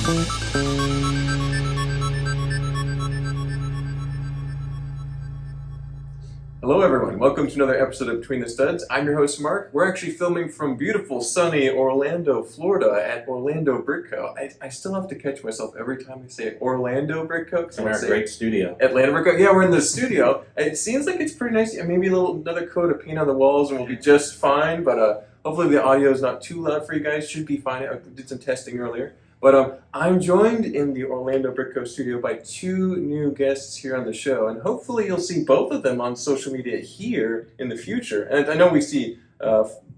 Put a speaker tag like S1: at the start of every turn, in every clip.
S1: Hello everyone, welcome to another episode of Between the Studs. I'm your host Mark. We're actually filming from beautiful, sunny Orlando, Florida at Orlando Brick Co. I still have to catch myself every time I say Orlando Brick Co.
S2: In our great studio.
S1: Atlanta Brick Co. Yeah, we're in the studio. It seems like it's pretty nice. Maybe another coat of paint on the walls and we'll be just fine, but hopefully the audio is not too loud for you guys. Should be fine. I did some testing earlier. But I'm joined in the Orlando Brick Co. studio by two new guests here on the show, and hopefully you'll see both of them on social media here in the future. And I know we see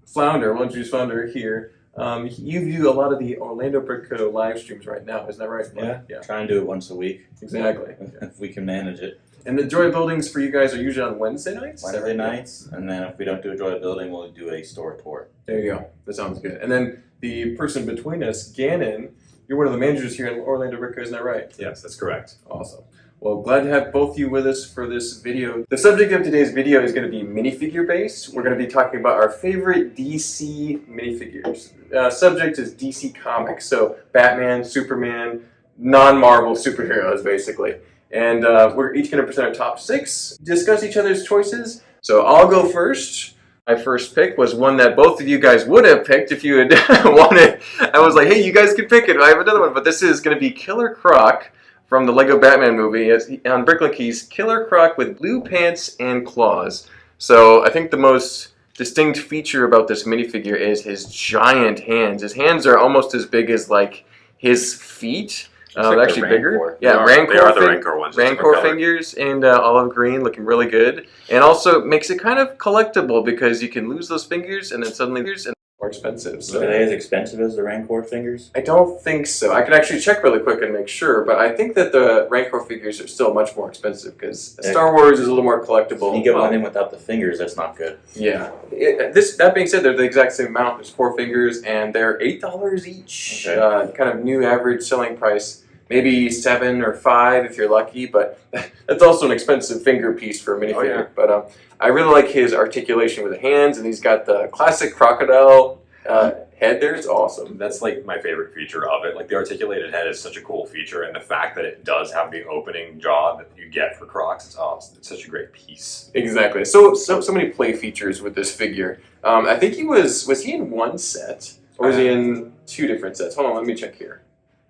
S1: Flounder, we'll introduce Flounder here. You do a lot of the Orlando Brick Co. live streams right now, isn't that right?
S2: Yeah, try and do it once a week.
S1: Exactly.
S2: If we can manage it.
S1: And the Joy Buildings for you guys are usually on Wednesday nights?
S2: Wednesday nights, and then if we don't do a Joy Building, we'll do a store tour.
S1: There you go. That sounds good. And then the person between us, Gannon, you're one of the managers here in Orlando Brick Co., isn't that right?
S3: Yes, that's correct.
S1: Awesome. Well, glad to have both of you with us for this video. The subject of today's video is going to be minifigure based. We're going to be talking about our favorite DC minifigures. Subject is DC Comics, so Batman, Superman, non-Marvel superheroes, basically. And we're each going to present our top 6, discuss each other's choices. So I'll go first. My first pick was one that both of you guys would have picked if you had wanted. I was like, hey, you guys can pick it. I have another one, but this is going to be Killer Croc from the LEGO Batman movie. On Bricklink, he's Killer Croc with blue pants and claws. So I think the most distinct feature about this minifigure is his giant hands. His hands are almost as big as like his feet. They're actually bigger. Yeah,
S3: they are the Rancor ones.
S1: Rancor figures in olive green, looking really good. And also makes it kind of collectible because you can lose those fingers and then suddenly and more expensive. So.
S2: Are they as expensive as the Rancor fingers?
S1: I don't think so. I could actually check really quick and make sure, but I think that the Rancor figures are still much more expensive because Star Wars is a little more collectible.
S2: If you get one in without the fingers, that's not good.
S1: Yeah. That being said, they're the exact same amount. There's 4 fingers and they're $8 each. Okay. Kind of new average selling price. Maybe 7 or 5 if you're lucky, but that's also an expensive finger piece for a minifigure. Oh, yeah. But I really like his articulation with the hands, and he's got the classic crocodile head there. It's awesome.
S3: That's like my favorite feature of it. Like the articulated head is such a cool feature, and the fact that it does have the opening jaw that you get for Crocs, it's such a great piece.
S1: Exactly. So many play features with this figure. I think was he in one set, or was he in 2 different sets? Hold on, let me check here.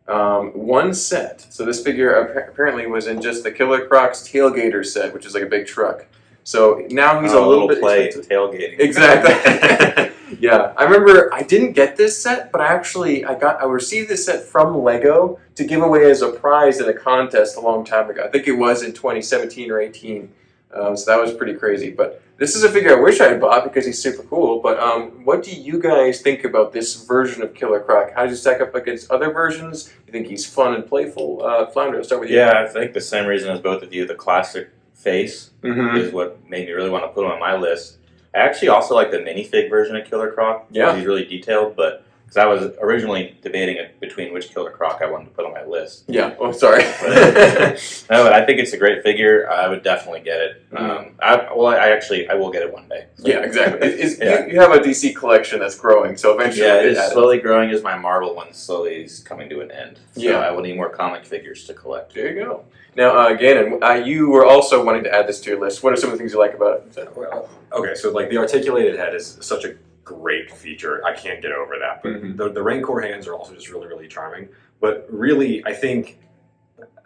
S1: One set. So this figure apparently was in just the Killer Croc's tailgater set, which is like a big truck. So now he's a little bit
S2: play
S1: expensive.
S2: Tailgating.
S1: Exactly. Yeah, I remember I didn't get this set, but I received this set from LEGO to give away as a prize in a contest a long time ago. I think it was in 2017 or 18. So that was pretty crazy. But this is a figure I wish I had bought because he's super cool. But what do you guys think about this version of Killer Croc? How does he stack up against other versions? You think he's fun and playful? Flounder, I'll start with you.
S2: Yeah, I think the same reason as both of you. The classic face is what made me really want to put him on my list. I actually also like the minifig version of Killer Croc.
S1: Yeah.
S2: He's really detailed, but... Because I was originally debating it between which Killer Croc I wanted to put on my list.
S1: Yeah, oh, sorry.
S2: But I think it's a great figure. I would definitely get it. I will get it one day. So.
S1: Yeah, exactly. You have a DC collection that's growing, so eventually...
S2: Yeah, it is slowly growing as my Marvel one slowly is coming to an end. So yeah. I will need more comic figures to collect.
S1: There you go. Now, Gannon, you were also wanting to add this to your list. What are some of the things you like about it?
S3: Well, okay, so like the articulated head is such a great feature. I can't get over that. But the Rancor hands are also just really, really charming. But really, I think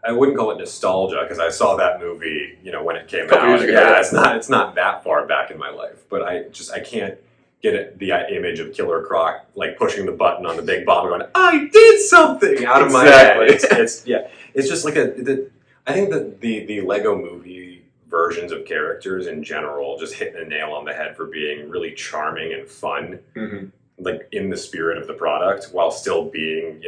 S3: I wouldn't call it nostalgia because I saw that movie, when it came out. Yeah, it's not that far back in my life. But I can't get the image of Killer Croc like pushing the button on the big bomb going, I did something out of my head. It's just like I think that the Lego movie versions of characters in general just hit the nail on the head for being really charming and fun, like in the spirit of the product, while still being,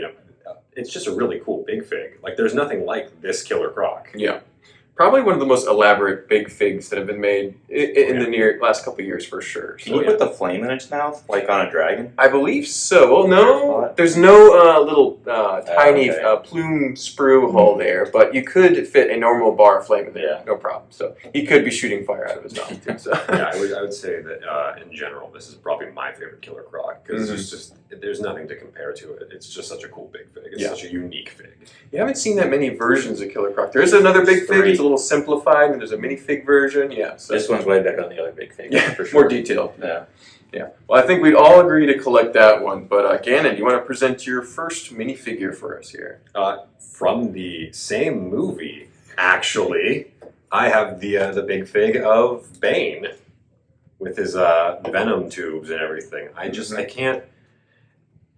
S3: it's just a really cool big fig. Like there's nothing like this Killer Croc.
S1: Yeah. Probably one of the most elaborate big figs that have been made in the last couple of years, for sure.
S2: Can you put the flame in its mouth, like on a dragon?
S1: I believe so. Well, no, there's no little tiny plume sprue hole there, but you could fit a normal bar of flame in there, no problem. So he could be shooting fire out of his mouth too. So.
S3: Yeah, I would say that in general, this is probably my favorite Killer Croc because it's just there's nothing to compare to it. It's just such a cool big fig. It's
S1: Yeah.
S3: such a unique fig.
S1: You haven't seen that many versions of Killer Croc. There is another big fig. It's a little simplified, and there's a minifig version. Yeah, so
S2: This one's way better than the other big fig.
S1: yeah,
S2: for sure.
S1: more detailed.
S2: Yeah.
S1: Yeah. Well, I think we'd all agree to collect that one. But Gannon, you want to present your first minifigure for us here?
S3: From the same movie, actually, I have the big fig of Bane with his venom tubes and everything. I can't.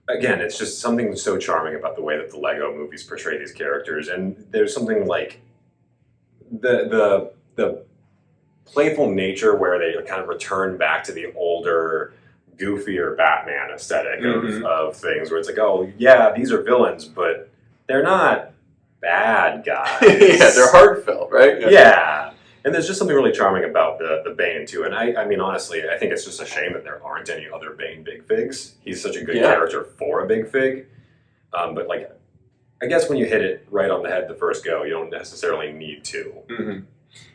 S3: Again, it's just something so charming about the way that the Lego movies portray these characters, and there's something like the playful nature where they kind of return back to the older, goofier Batman aesthetic of things, where it's like, oh yeah, these are villains, but they're not bad guys.
S1: Yeah, they're heartfelt, right?
S3: Yeah. And there's just something really charming about the Bane too. And I mean, honestly, I think it's just a shame that there aren't any other Bane big figs. He's such a good character for a big fig. But like, I guess when you hit it right on the head the first go, you don't necessarily need to.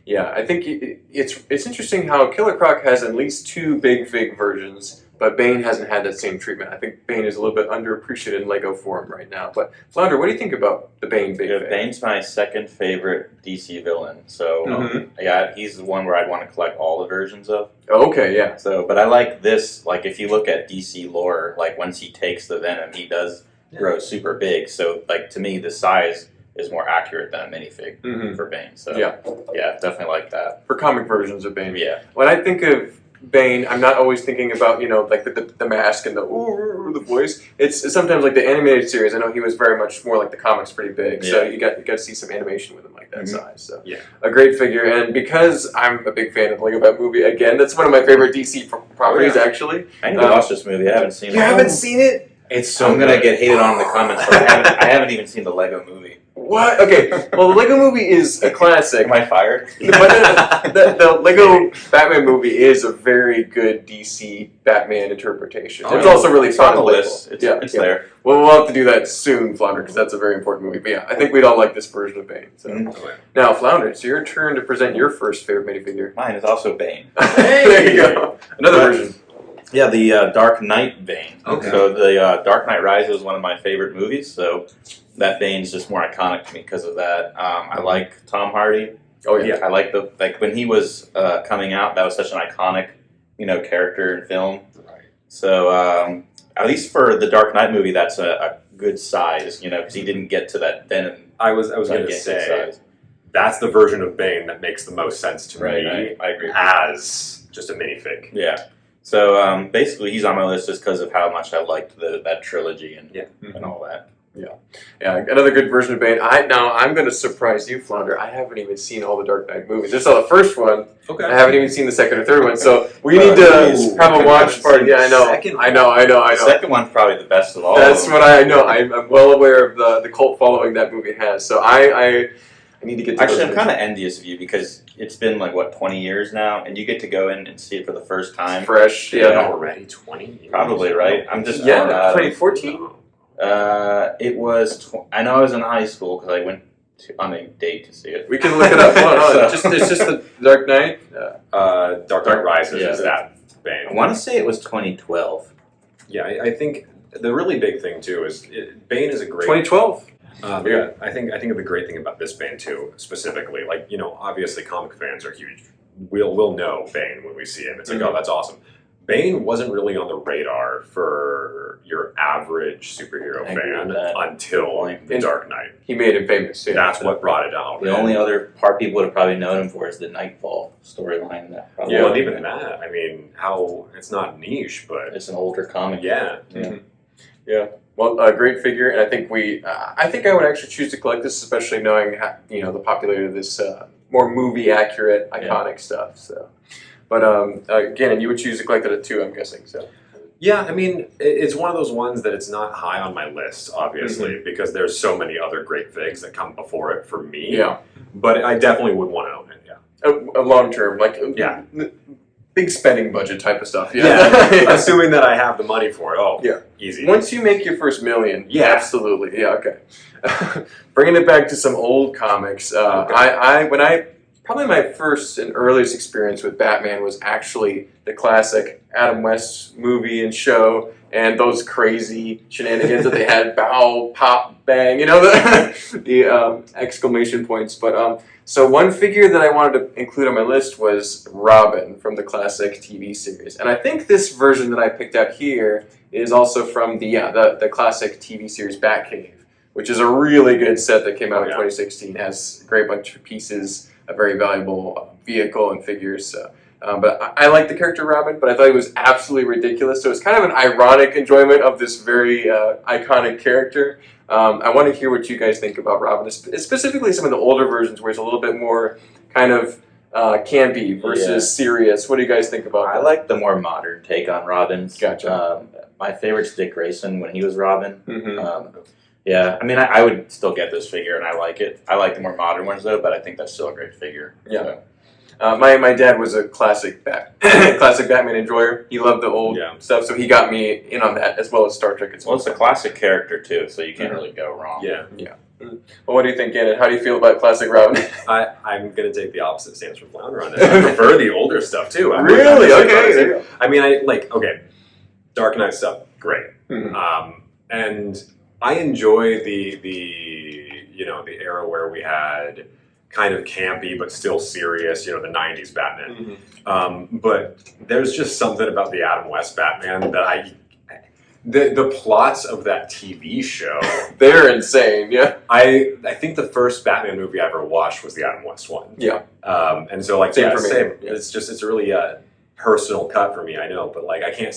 S1: Yeah, I think it's interesting how Killer Croc has at least 2 big fig versions, but Bane hasn't had that same treatment. I think Bane is a little bit underappreciated in Lego form right now. But Flounder, what do you think about the Bane big fig?
S2: Bane's my second favorite DC villain. So yeah, he's the one where I'd want to collect all the versions of.
S1: Oh, okay, yeah.
S2: So, but I like this. Like, if you look at DC lore, like once he takes the venom, he does grow super big. So, like, to me, the size is more accurate than a minifig for Bane. So yeah, definitely like that.
S1: For comic versions of Bane.
S2: Yeah.
S1: When I think of Bane, I'm not always thinking about, like the mask and the voice. It's sometimes like the animated series. I know he was very much more like the comics, pretty big. So you got to see some animation with him like that size. So a great figure. And because I'm a big fan of the Lego Batman movie, again, that's one of my favorite DC properties. Actually,
S2: I need to watch this movie. I haven't seen it.
S1: You haven't seen it?
S3: It's so
S2: I'm gonna get hated on in the comments. But I haven't even seen the Lego movie.
S1: What? Okay. Well, the Lego movie is a classic.
S2: Am I fired?
S1: But the Lego Batman movie is a very good DC Batman interpretation. It's also really fun and playful.
S2: It's there.
S1: Well, we'll have to do that soon, Flounder, because that's a very important movie. But yeah, I think we'd all like this version of Bane. So. Now, Flounder, it's your turn to present your first favorite minifigure.
S2: Mine is also Bane.
S1: There you go. Another version.
S2: Yeah, the Dark Knight Bane.
S3: Okay.
S2: So the Dark Knight Rises is one of my favorite movies, so that Bane's just more iconic to me because of that. I like Tom Hardy.
S1: Oh yeah.
S2: I like when he was coming out, that was such an iconic, character in film.
S3: Right.
S2: So at least for the Dark Knight movie, that's a good size, because he didn't get to that venom.
S3: I was going to say that's the version of Bane that makes the most sense to me.
S2: I agree.
S3: As just a minifig.
S2: Yeah. So basically, he's on my list just because of how much I liked that trilogy and all that.
S1: Yeah, another good version of Bane. Now I'm going to surprise you, Flounder. I haven't even seen all the Dark Knight movies. I saw the first one.
S3: Okay.
S1: I haven't even seen the second or third one. So we need to have a watch party. Yeah, I know. I know.
S2: The second one's probably the best of all.
S1: That's what I know. I'm well aware of the cult following that movie has. So I need to get to
S2: Actually, I'm kind of envious of you because it's been 20 years now, and you get to go in and see it for the first time.
S1: Fresh,
S3: Already 20 years?
S2: Probably, right? I'm just
S1: 2014.
S2: It was. I know I was in high school because I went on a date to see it.
S1: We can look it up. It's just the Dark Knight.
S3: Dark Knight Rises is that Bane.
S2: I want to say it was 2012.
S3: Yeah, I think the really big thing too is Bane is a great
S1: 2012.
S3: I think the great thing about this Bane too, specifically, obviously comic fans are huge. We'll know Bane when we see him. It's like, oh, that's awesome. Bane wasn't really on the radar for your average superhero fan until the Dark Knight.
S1: He made him famous. Yeah.
S3: That's what brought it out.
S2: The only other part people would have probably known him for is the Nightfall storyline.
S3: And even that, I mean, how it's not niche, but
S2: it's an older comic.
S3: Yeah.
S1: Yeah. Well, a great figure, and I think I would actually choose to collect this, especially knowing how, the popularity of this more movie accurate, iconic stuff. So, but again, and you would choose to collect it at 2, I'm guessing. So.
S3: Yeah, I mean, it's one of those ones that it's not high on my list, obviously, because there's so many other great figs that come before it for me.
S1: Yeah.
S3: But I definitely would want to own it. Yeah.
S1: A long term, big spending budget type of stuff. Yeah.
S3: Assuming that I have the money for it. Oh,
S1: yeah.
S3: Easy.
S1: Once you make your first million, absolutely. Yeah, okay. Bringing it back to some old comics. When I probably my first and earliest experience with Batman was actually the classic Adam West movie and show, and those crazy shenanigans that they had, bow, pop, bang, you know, the exclamation points. But so one figure that I wanted to include on my list was Robin from the classic TV series. And I think this version that I picked out here is also from the classic TV series Batcave, which is a really good set that came out in 2016. It has a great bunch of pieces, a very valuable vehicle and figures. So. But I like the character Robin, but I thought he was absolutely ridiculous. So it's kind of an ironic enjoyment of this very iconic character. I want to hear what you guys think about Robin, specifically some of the older versions where it's a little bit more kind of campy versus serious. What do you guys think about that?
S2: I like the more modern take on Robins.
S1: Gotcha.
S2: My favorite's Dick Grayson when he was Robin.
S1: Mm-hmm.
S2: Yeah, I mean, I would still get this figure, and I like it. I like the more modern ones, though, but I think that's still a great figure.
S1: Yeah. So. My dad was a classic Batman enjoyer. He loved the old stuff, so he got me in on that, as well as Star Trek.
S2: Well, it's a classic character, too, so you can't really go wrong.
S3: Yeah.
S1: Well, what do you think, Gannon? How do you feel about classic Robin?
S3: I'm going to take the opposite stance from Flounder on this. I prefer the older stuff, too.
S1: Really? Okay.
S3: I mean, Dark Knight stuff, great. Mm-hmm. And I enjoy the era where we had kind of campy but still serious, the 90s Batman. Mm-hmm. But there's just something about the Adam West Batman that the plots of that TV show,
S1: they're insane. Yeah,
S3: I think the first Batman movie I ever watched was the Adam West one.
S1: Yeah,
S3: and so same for me.
S1: Yeah.
S3: It's a really personal cut for me. I know, but I can't.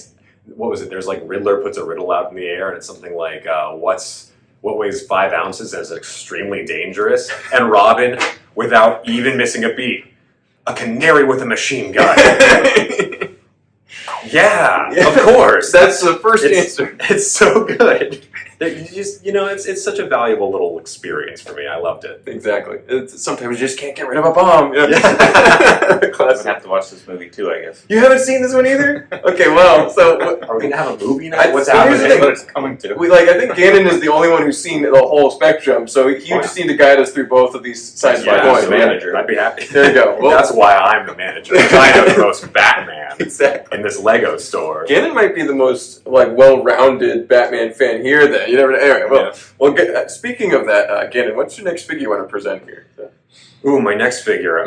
S3: What was it? There's Riddler puts a riddle out in the air, and it's something like what weighs 5 ounces and is extremely dangerous, and Robin, without even missing a beat, a canary with a machine gun. Yeah, of course.
S1: That's the first answer.
S3: It's so good. It's such a valuable little experience for me. I loved it.
S1: Exactly. Sometimes you just can't get rid of a bomb.
S2: Yeah. Classic. I have to watch this movie too, I guess.
S1: You haven't seen this one either? Okay, well, so
S3: are we gonna have a movie now? What's happening?
S2: What it's coming to?
S1: I think Gannon is the only one who's seen the whole spectrum, so you just need to guide us through both of these sides of the coin.
S3: The manager. I'd be happy.
S1: There you go.
S3: Well, that's why I'm the manager. I know the most Batman
S1: exactly
S3: in this Lego store.
S1: Gannon might be the most well-rounded Batman fan here. Then you never know. Anyway, speaking of that, Gannon, what's your next figure you want to present here?
S3: Ooh, my next figure.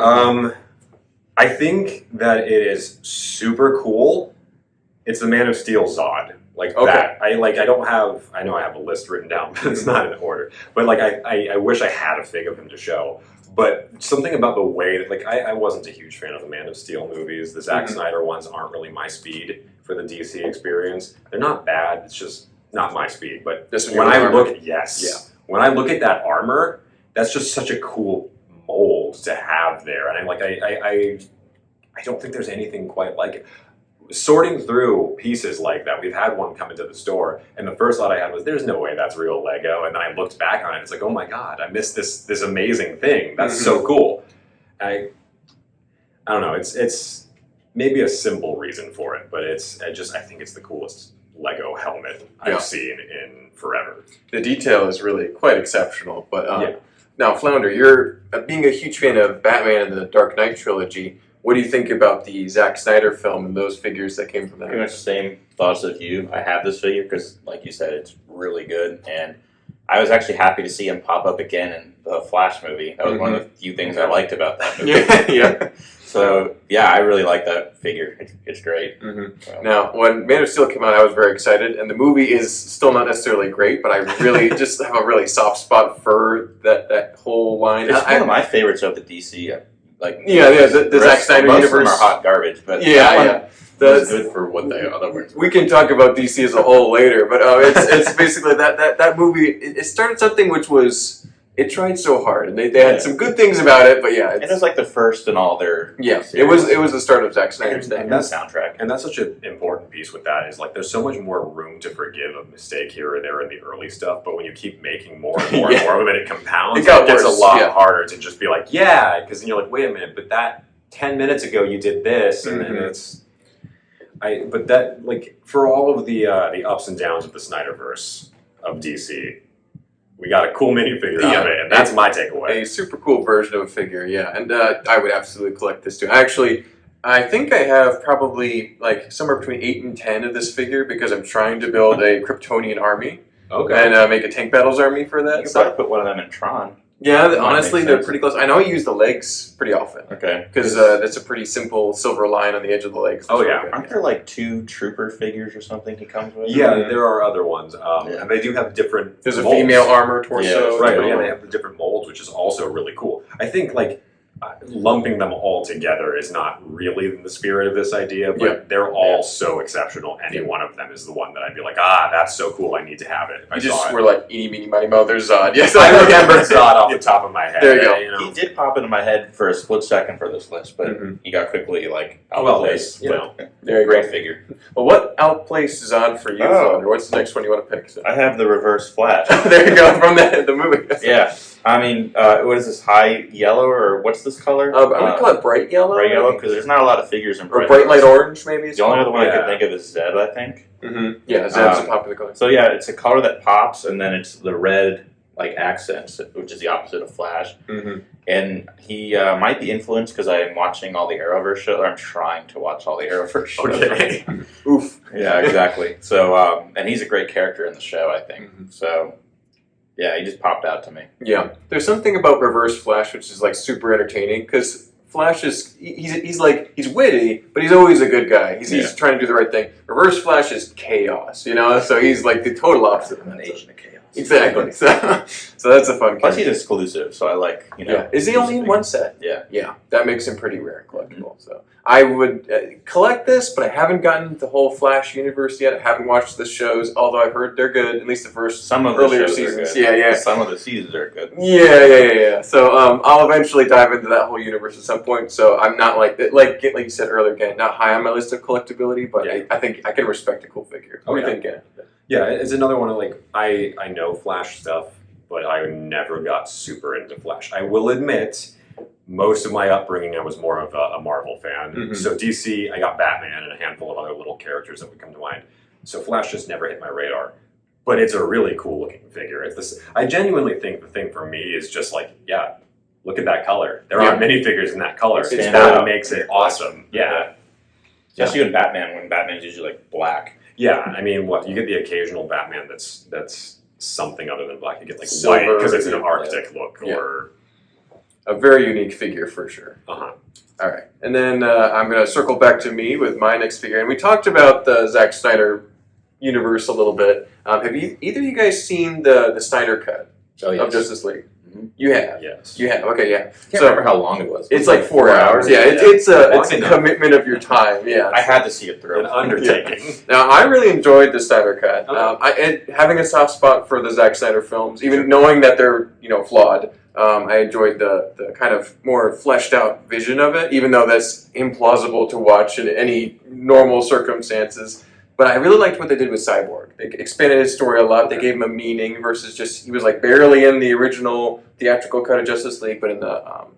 S3: I think that it is super cool. It's the Man of Steel Zod. That. I know I have a list written down, but it's not in order. But I wish I had a fig of him to show. But something about the way that I wasn't a huge fan of the Man of Steel movies. The Zack Snyder ones aren't really my speed for the DC experience. They're not bad. It's just not my speed. But when I look at that armor, that's just such a cool mold to have there, and I don't think there's anything quite like it. Sorting through pieces like that, we've had one come into the store, and the first thought I had was, "There's no way that's real Lego." And then I looked back on it, it's oh my god, I missed this amazing thing. That's so cool. I don't know. It's maybe a simple reason for it, but I think it's the coolest Lego helmet I've seen in forever.
S1: The detail is really quite exceptional, but. Now, Flounder, you're being a huge fan of Batman and the Dark Knight trilogy. What do you think about the Zack Snyder film and those figures that came from that?
S2: Pretty much the same thoughts as you. I have this figure because, like you said, it's really good. And I was actually happy to see him pop up again in the Flash movie. That was one of the few things I liked about that movie.
S1: Yeah.
S2: So, I really like that figure. It's great.
S1: Mm-hmm. So. Now, when Man of Steel came out, I was very excited. And the movie is still not necessarily great, but I really just have a really soft spot for that whole line.
S2: It's one of my favorites of the DC.
S1: The Zack Snyder universe.
S2: Most of them are hot garbage, but that's good for what the other ones were.
S1: We can talk about DC as a whole later, but it's basically that movie. It started something which was. It tried so hard, and they had some good things about it, but
S2: it was the first in all their
S1: it was the start of Zack Snyder's thing.
S3: And that soundtrack, and that's such an important piece with that is there's so much more room to forgive a mistake here or there in the early stuff, but when you keep making more and more and more of it, it compounds. It gets a lot harder to just be because then you're wait a minute, but that 10 minutes ago you did this, and then it's. But that for all of the ups and downs of the Snyderverse of DC. we got a cool minifigure out of it, and that's my takeaway.
S1: A super cool version of a figure, yeah. And I would absolutely collect this too. I think I have probably like somewhere between 8 and 10 of this figure because I'm trying to build a Kryptonian army.
S3: Okay.
S1: And make a tank battles army for that.
S2: You could probably put one of them in Tron.
S1: Yeah, honestly, they're pretty close. I know I use the legs pretty often.
S2: Okay.
S1: Because that's a pretty simple silver line on the edge of the legs.
S3: Oh, yeah.
S2: Aren't there like 2 Trooper figures or something he comes with?
S3: Yeah, there are other ones. And they do have different
S1: There's
S3: molds.
S1: a female armor torso.
S3: Yeah, right. Yeah, they have the different molds, which is also really cool. I think, like, lumping them all together is not really the spirit of this idea, but they're all so exceptional. Any one of them is the one that I'd be like, that's so cool, I need to have it.
S1: You just were like, eeny, meeny, miny, mo, there's Zod. Yes, I
S3: remember Zod off the top of my head.
S1: There you go.
S3: You know?
S2: He did pop into my head for a split second for this list, but he got quickly, like,
S3: outplaced. You know.
S1: There you
S2: Great
S1: go.
S2: figure.
S1: Well, what outplaced Zod for you, Flounder? What's the next one you want to pick?
S2: I have the Reverse Flash.
S1: There you go, from the movie.
S2: Yeah. I mean, what is this, high yellow, or what's this color?
S1: I'm going to call it bright yellow.
S2: Bright yellow, because there's not a lot of figures in
S1: Or bright light orange, maybe.
S2: The only other one I could think of is Zed, I think.
S1: Yeah, Zed's a popular color.
S2: So yeah, it's a color that pops, and then it's the red, like, accents, which is the opposite of Flash. And he might be influenced because I am watching all the Arrowverse shows, or I'm trying to watch all the Arrowverse shows.
S3: Okay.
S1: Oof.
S2: Yeah, exactly. So, and he's a great character in the show, I think. So, yeah, he just popped out to me.
S1: Yeah. There's something about Reverse Flash which is like super entertaining because Flash is he's witty, but he's always a good guy. He's trying to do the right thing. Reverse Flash is chaos, you know. So he's like the total opposite.
S2: An agent of chaos.
S1: Exactly. So that's a fun.
S2: Plus, he's exclusive, so I like, you know.
S1: Yeah. Is he only in one set?
S2: Yeah.
S1: Yeah. That makes him pretty rare and collectible. So I would collect this, but I haven't gotten the whole Flash universe yet. I haven't watched the shows, although I've heard they're good. At least the first
S2: Some of the
S1: earlier
S2: shows
S1: seasons.
S2: are good.
S1: Yeah.
S2: Some of the seasons are good.
S1: Yeah. So I'll eventually dive into that whole universe at some point. So I'm not like you said earlier, again, not high on my list of collectability, but I think I can respect a cool figure. What do you think, Gannon?
S3: Yeah, it's another one of like, I know Flash stuff, but I never got super into Flash. I will admit, most of my upbringing, I was more of a Marvel fan. So DC, I got Batman and a handful of other little characters that would come to mind. So Flash just never hit my radar. But it's a really cool looking figure. I genuinely think the thing for me is just like, look at that color. There aren't minifigures in that color. It's that makes it awesome. Yeah.
S2: Especially in Batman, when Batman's usually like black.
S3: Yeah, I mean, you get the occasional Batman that's something other than black. You get like
S1: Silver,
S3: white because it's an Arctic look, or
S1: a very unique figure for sure. All right, and then I'm going to circle back to me with my next figure, and we talked about the Zack Snyder universe a little bit. Have either of you guys seen the Snyder cut of Justice League? You have?
S3: Yes.
S1: You have? Okay, yeah.
S2: I can't remember how long it was.
S1: It's like 4 hours. Yeah, it's a commitment of your time. Yeah.
S2: I had to see it through.
S3: An undertaking.
S1: Now, I really enjoyed the Snyder cut. And having a soft spot for the Zack Snyder films, even knowing that they're flawed, I enjoyed the kind of more fleshed out vision of it, even though that's implausible to watch in any normal circumstances. But I really liked what they did with Cyborg. They expanded his story a lot. They gave him a meaning versus just, he was like barely in the original theatrical cut of Justice League, but in the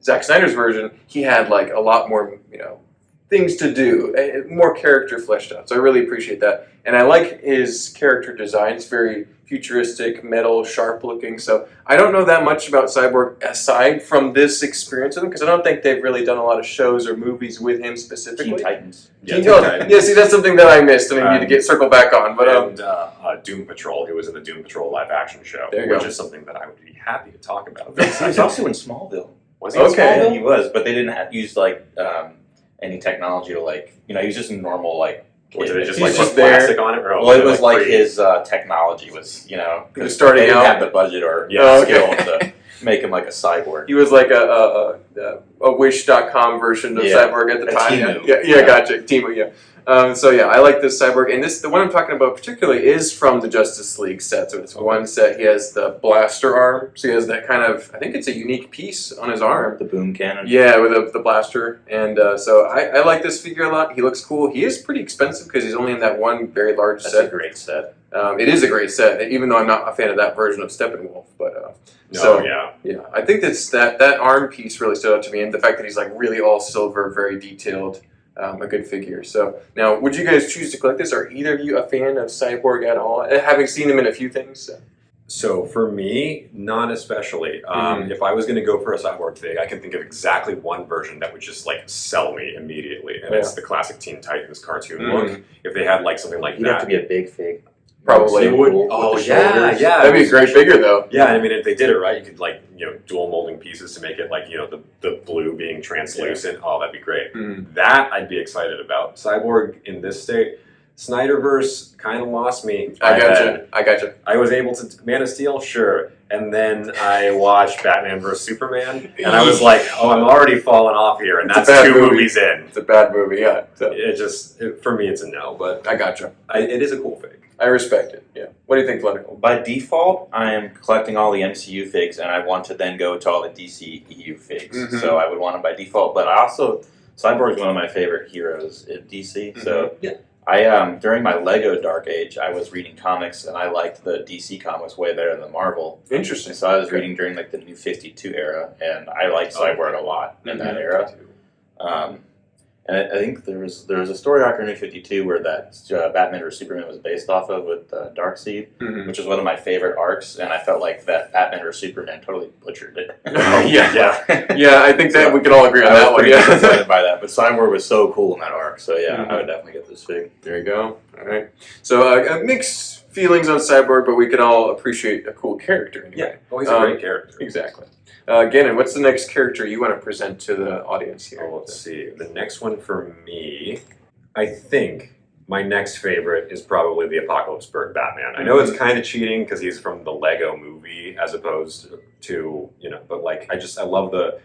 S1: Zack Snyder's version, he had like a lot more, things to do, more character fleshed out. So I really appreciate that. And I like his character design. It's very futuristic, metal, sharp looking. So I don't know that much about Cyborg aside from this experience with him, because I don't think they've really done a lot of shows or movies with him specifically.
S2: Teen Titans.
S3: Teen Titans.
S1: Yeah, see, that's something that I missed and I need to circle back on. But
S3: and Doom Patrol. He was in the Doom Patrol live action show, which is something that I would be happy to talk about.
S2: He was also in Smallville.
S3: Was he in Smallville?
S2: He was, but they didn't use like any technology to like, he was just a normal like.
S3: Was it just
S1: He's
S3: like
S1: just
S3: plastic on it? Or
S2: well, it was like his technology was,
S1: he was starting
S2: they didn't
S1: out.
S2: have the budget or skill to make him like a cyborg.
S1: He was like a Wish.com version of Cyborg at the time. Yeah, gotcha. Timo, yeah. So yeah, I like this Cyborg, and the one I'm talking about particularly is from the Justice League set. So it's one set. He has the blaster arm, so he has that kind of. I think it's a unique piece on his arm.
S2: The boom cannon.
S1: Yeah, with the blaster, and so I like this figure a lot. He looks cool. He is pretty expensive because he's only in that one very large set.
S2: That's a great set.
S1: It is a great set, even though I'm not a fan of that version of Steppenwolf. But I think that arm piece really stood out to me, and the fact that he's like really all silver, very detailed. A good figure. So now, would you guys choose to collect this? Are either of you a fan of Cyborg at all? Having seen him in a few things.
S3: So for me, not especially. If I was going to go for a Cyborg fig, I can think of exactly one version that would just like sell me immediately, and it's the classic Teen Titans cartoon look. If they had like something like
S2: You'd
S3: that,
S2: have to be a big fig.
S1: Probably.
S3: It would.
S2: With
S3: Oh
S2: the
S3: yeah,
S2: shoulders.
S3: yeah.
S1: That'd be a great figure, though.
S3: Yeah, I mean, if they did it right, you could like dual molding pieces to make it like the blue being translucent. Oh, that'd be great. That I'd be excited about. Cyborg in this state. Snyderverse kind of lost me.
S1: I gotcha.
S3: I was able to Man of Steel, sure, and then I watched Batman vs Superman, and I was like, "Oh, I'm already falling off here," and that's 2 movies in.
S1: It's a bad movie, yeah. So.
S3: For me, it's a no. But
S1: I gotcha.
S3: It is a cool fig.
S1: I respect it. Yeah. What do you think, Flounder?
S2: By default, I am collecting all the MCU figs, and I want to then go to all the DC EU figs. So I would want them by default. But I also Cyborg is one of my favorite heroes in DC. So during my Lego Dark Age, I was reading comics, and I liked the DC comics way better than Marvel.
S1: Interesting.
S2: So I was reading during like the New 52 era, and I liked Cyborg a lot in that era. And I think there was a story arc in New 52 where that Batman or Superman was based off of with Darkseid, which is one of my favorite arcs, and I felt like that Batman or Superman totally butchered it.
S1: Yeah, I think that we can all agree on that one. Yeah,
S2: excited by that, but Cyborg was so cool in that arc, so yeah, I would definitely get this fig.
S1: There you go. All right. So mixed feelings on Cyborg, but we can all appreciate a cool character anyway.
S3: Yeah, oh, he's a great character.
S1: Exactly. Gannon, what's the next character you want to present to the audience here?
S3: Oh, let's see. The next one for me, I think my next favorite is probably the Apocalypseburg Batman. I know it's kind of cheating because he's from the Lego movie as opposed to, but like I love the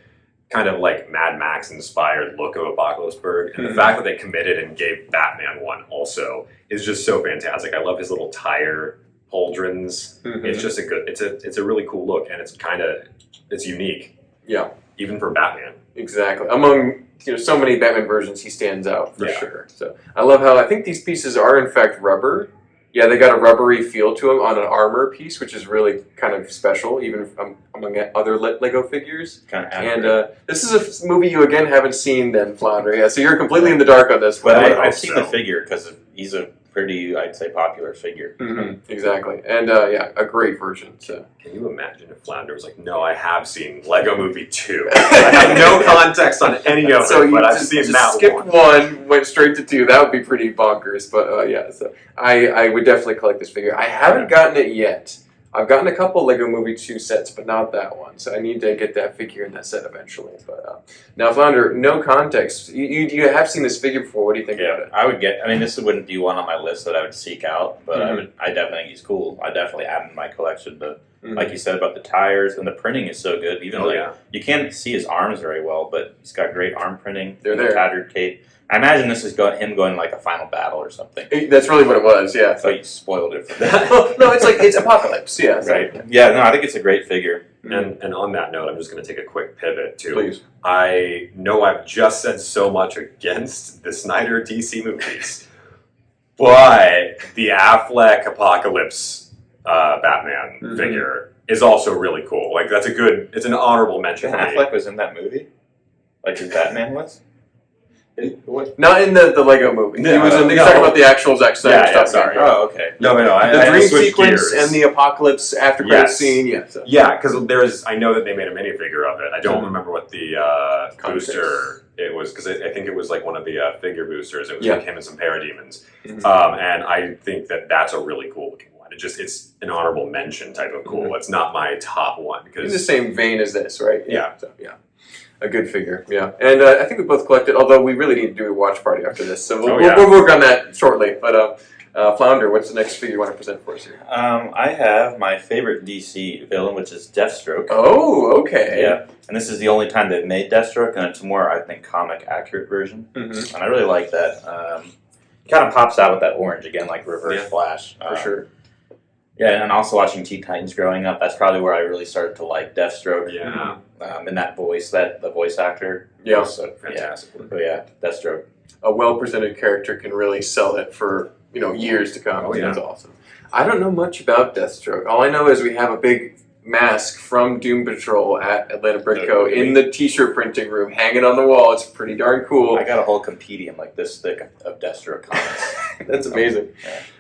S3: kind of like Mad Max inspired look of Apocalypseburg, and the fact that they committed and gave Batman one also is just so fantastic. I love his little tire pauldrons. It's just it's a really cool look, and it's unique. Yeah. Even for Batman.
S1: Exactly. Among so many Batman versions, he stands out for sure. So I love how I think these pieces are in fact rubber. Yeah, they got a rubbery feel to them on an armor piece, which is really kind of special, even among other Lego figures.
S2: Kind of
S1: and this is a movie you again haven't seen, then, Flounder. Yeah, so you're completely in the dark on this.
S2: But I've seen the figure because he's a pretty, I'd say, popular figure.
S1: Exactly. And a great version. So.
S3: Can you imagine if Flounder was like, no, I have seen Lego Movie 2. I have no context on any of it, but I've seen that
S1: skipped one, went straight to 2. That would be pretty bonkers. But so I would definitely collect this figure. I haven't gotten it yet. I've gotten a couple Lego Movie 2 sets, but not that one. So I need to get that figure in that set eventually. But now, Flounder, no context. You have seen this figure before. What do you think about it?
S2: I mean, this wouldn't be one on my list that I would seek out, but I definitely think he's cool. I definitely add him to my collection. But like you said about the tires, and the printing is so good. Even you can't see his arms very well, but he's got great arm printing.
S1: They're there.
S2: Tattered cape. I imagine this is him going like a final battle or something.
S1: That's really what it was, yeah.
S2: So you spoiled it for that.
S1: Well, no, it's Apocalypse, yeah.
S2: Right. Yeah, no, I think it's a great figure.
S3: And on that note, I'm just going to take a quick pivot to...
S1: Please.
S3: I know I've just said so much against the Snyder DC movies, but the Affleck Apocalypse Batman figure is also really cool. Like, it's an honorable mention.
S2: Affleck was in that movie? Like his Batman was?
S1: Not in the Lego movie. He was talking about the actual Zack Snyder stuff.
S3: Sorry.
S2: Oh, okay.
S3: No.
S1: The dream sequence and the Apocalypse after credit scene. Yeah. So.
S3: Yeah, because I know that they made a minifigure of it. I don't remember what the booster it was, because I think it was like one of the figure boosters. It was like him and some parademons. And I think that's a really cool looking one. It's an honorable mention type of cool. It's not my top one because
S1: in the same vein as this, right?
S3: Yeah.
S1: So, a good figure, yeah. And I think we both collected, although we really need to do a watch party after this, so we'll work on that shortly. But Flounder, what's the next figure you want to present for us here?
S2: I have my favorite DC villain, which is Deathstroke.
S1: Oh, okay.
S2: Yeah, and this is the only time they've made Deathstroke, and it's a more, I think, comic-accurate version. And I really like that. It kind of pops out with that orange again, like Reverse Flash.
S1: For sure.
S2: Yeah, and also watching Teen Titans growing up, that's probably where I really started to like Deathstroke.
S3: Yeah.
S2: And that voice, the voice actor.
S1: Yeah.
S2: So,
S3: fantastic.
S2: Deathstroke.
S1: A well-presented character can really sell it for, years to come.
S3: Oh, yeah.
S1: That's awesome. I don't know much about Deathstroke. All I know is we have a big mask from Doom Patrol at Atlanta Brick Co. in the t-shirt printing room, hanging on the wall. It's pretty darn cool.
S2: I got a whole compendium like this thick of Deathstroke comics.
S1: That's amazing.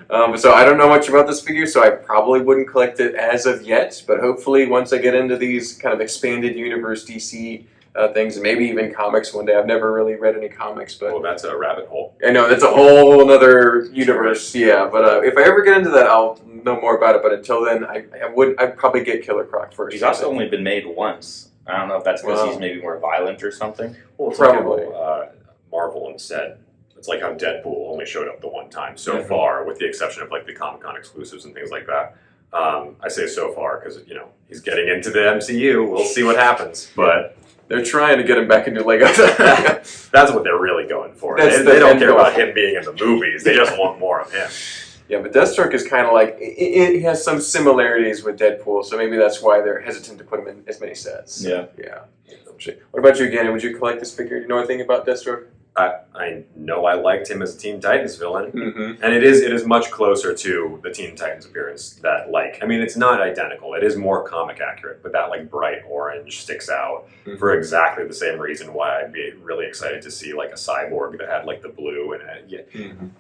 S1: So I don't know much about this figure, so I probably wouldn't collect it as of yet, but hopefully once I get into these kind of expanded universe DC things, and maybe even comics one day. I've never really read any comics, but...
S3: Oh, that's a rabbit hole.
S1: I know, that's a whole other universe, yeah, but if I ever get into that, I'll know more about it, but until then, I'd probably get Killer Croc first.
S2: He's also only been made once. I don't know if that's because he's maybe more violent or something.
S3: Well,
S1: probably.
S3: Like Marvel instead. It's like how Deadpool only showed up the one time so far, with the exception of like the Comic-Con exclusives and things like that. I say so far because, you know, he's getting into the MCU. We'll see what happens, but...
S1: They're trying to get him back into Lego.
S3: That's what they're really going for. They don't care about him being in the movies. They just want more of him.
S1: Yeah, but Deathstroke is kind of like, it has some similarities with Deadpool, so maybe that's why they're hesitant to put him in as many sets.
S2: Yeah.
S1: Yeah. What about you, Gannon? Would you collect this figure? Do you know anything about Deathstroke?
S3: I know I liked him as a Teen Titans villain, and it is much closer to the Teen Titans appearance. That I mean, it's not identical. It is more comic accurate, but that like bright orange sticks out for exactly the same reason why I'd be really excited to see like a Cyborg that had like the blue and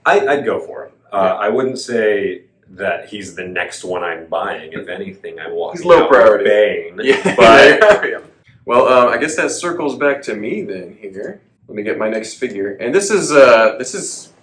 S3: I'd go for him. I wouldn't say that he's the next one I'm buying. If anything, I'm walking
S1: he's low
S3: out
S1: priority.
S3: With Bane,
S1: yeah.
S3: But
S1: well, I guess that circles back to me then here. Let me get my next figure, and this is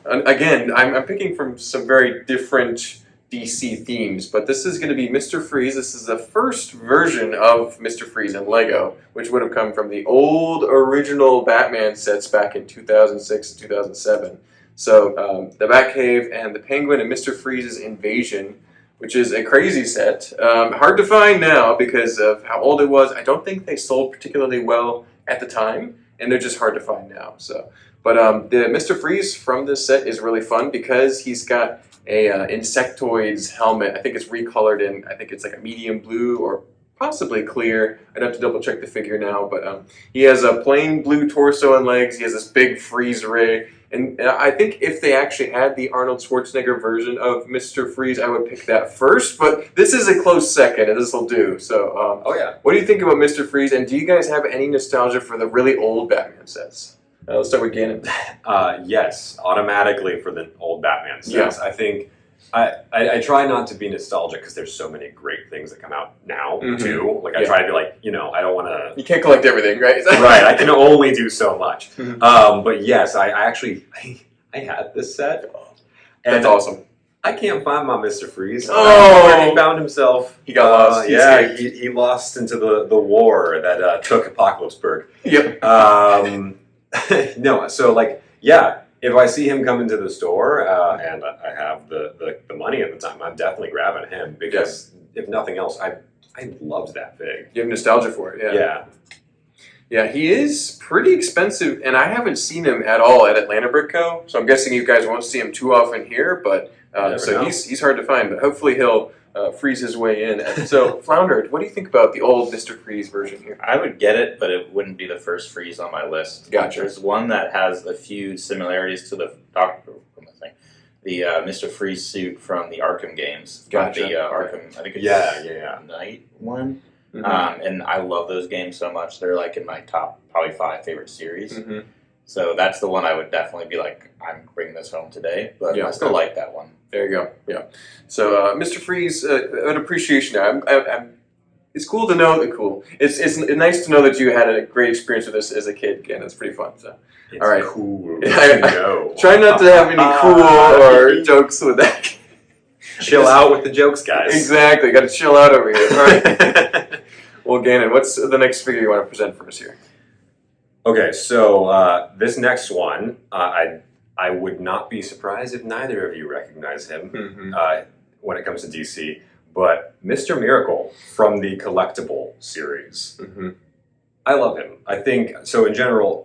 S1: again, I'm picking from some very different DC themes, but this is going to be Mr. Freeze. This is the first version of Mr. Freeze in Lego, which would have come from the old original Batman sets back in 2006 and 2007. So the Batcave and the Penguin and Mr. Freeze's Invasion, which is a crazy set. Hard to find now because of how old it was. I don't think they sold particularly well at the time, and they're just hard to find now. So, but the Mr. Freeze from this set is really fun because he's got a Insectoids helmet. I think it's recolored in, I think it's like a medium blue or possibly clear. I'd have to double check the figure now, but he has a plain blue torso and legs. He has this big freeze ray. And I think if they actually had the Arnold Schwarzenegger version of Mr. Freeze, I would pick that first. But this is a close second, and this will do. So, what do you think about Mr. Freeze? And do you guys have any nostalgia for the really old Batman sets? Let's start with Gannon.
S3: Yes, automatically for the old Batman sets. Yeah. I think I try not to be nostalgic because there's so many great things that come out now too. Like I try to be like, you know, I don't want to.
S1: You can't collect everything, right?
S3: Right. I can only do so much. But yes, I actually had this set.
S1: That's awesome.
S3: I can't find my Mr. Freeze.
S1: Oh,
S3: he found himself.
S1: He got lost.
S3: Yeah, he lost into the war that took Apocalypseburg.
S1: Yep.
S3: No, so like, yeah. If I see him come into the store and I have the money at the time, I'm definitely grabbing him because if nothing else, I loved that fig.
S1: You have nostalgia for it,
S3: yeah.
S1: Yeah, he is pretty expensive, and I haven't seen him at all at Atlanta Brick Co. So I'm guessing you guys won't see him too often here, but so he's hard to find. But hopefully he'll freeze his way in. And so Flounder, what do you think about the old Mr. Freeze version here?
S2: I would get it, but it wouldn't be the first Freeze on my list.
S1: Gotcha.
S2: There's one that has a few similarities to the Mr. Freeze suit from the Arkham games.
S1: Gotcha.
S2: The Arkham, I think it's Knight one. And I love those games so much. They're like in my top probably 5 favorite series. So that's the one I would definitely be like, I'm bringing this home today. But I still like that one.
S1: There you go. Yeah. So Mr. Freeze, an appreciation there. It's cool to know that It's nice to know that you had a great experience with this as a kid. Again, it's pretty fun. So,
S3: it's
S1: all right.
S3: Cool.
S1: Try not to have any cool or jokes with that.
S3: Chill out with the jokes, guys.
S1: Exactly. Got to chill out over here. All right. Well, Gannon, what's the next figure you want to present for us here?
S3: Okay, so this next one, I would not be surprised if neither of you recognize him when it comes to DC, but Mr. Miracle from the Collectible series. I love him. I think, so in general,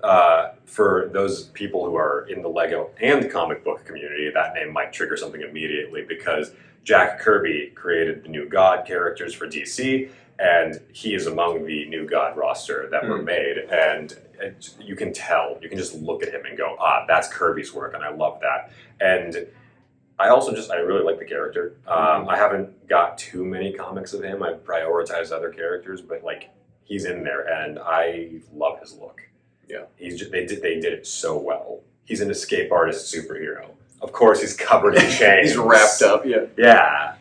S3: for those people who are in the Lego and comic book community, that name might trigger something immediately because Jack Kirby created the New God characters for DC, and he is among the New God roster that were made, and you can tell, you can just look at him and go, that's Kirby's work, and I love that. And I really like the character. I haven't got too many comics of him. I prioritize other characters, but like, he's in there, and I love his look. Yeah, they did it so well. He's an escape artist superhero. of course, he's covered in chains.
S1: He's wrapped up. Yeah.
S3: Yeah.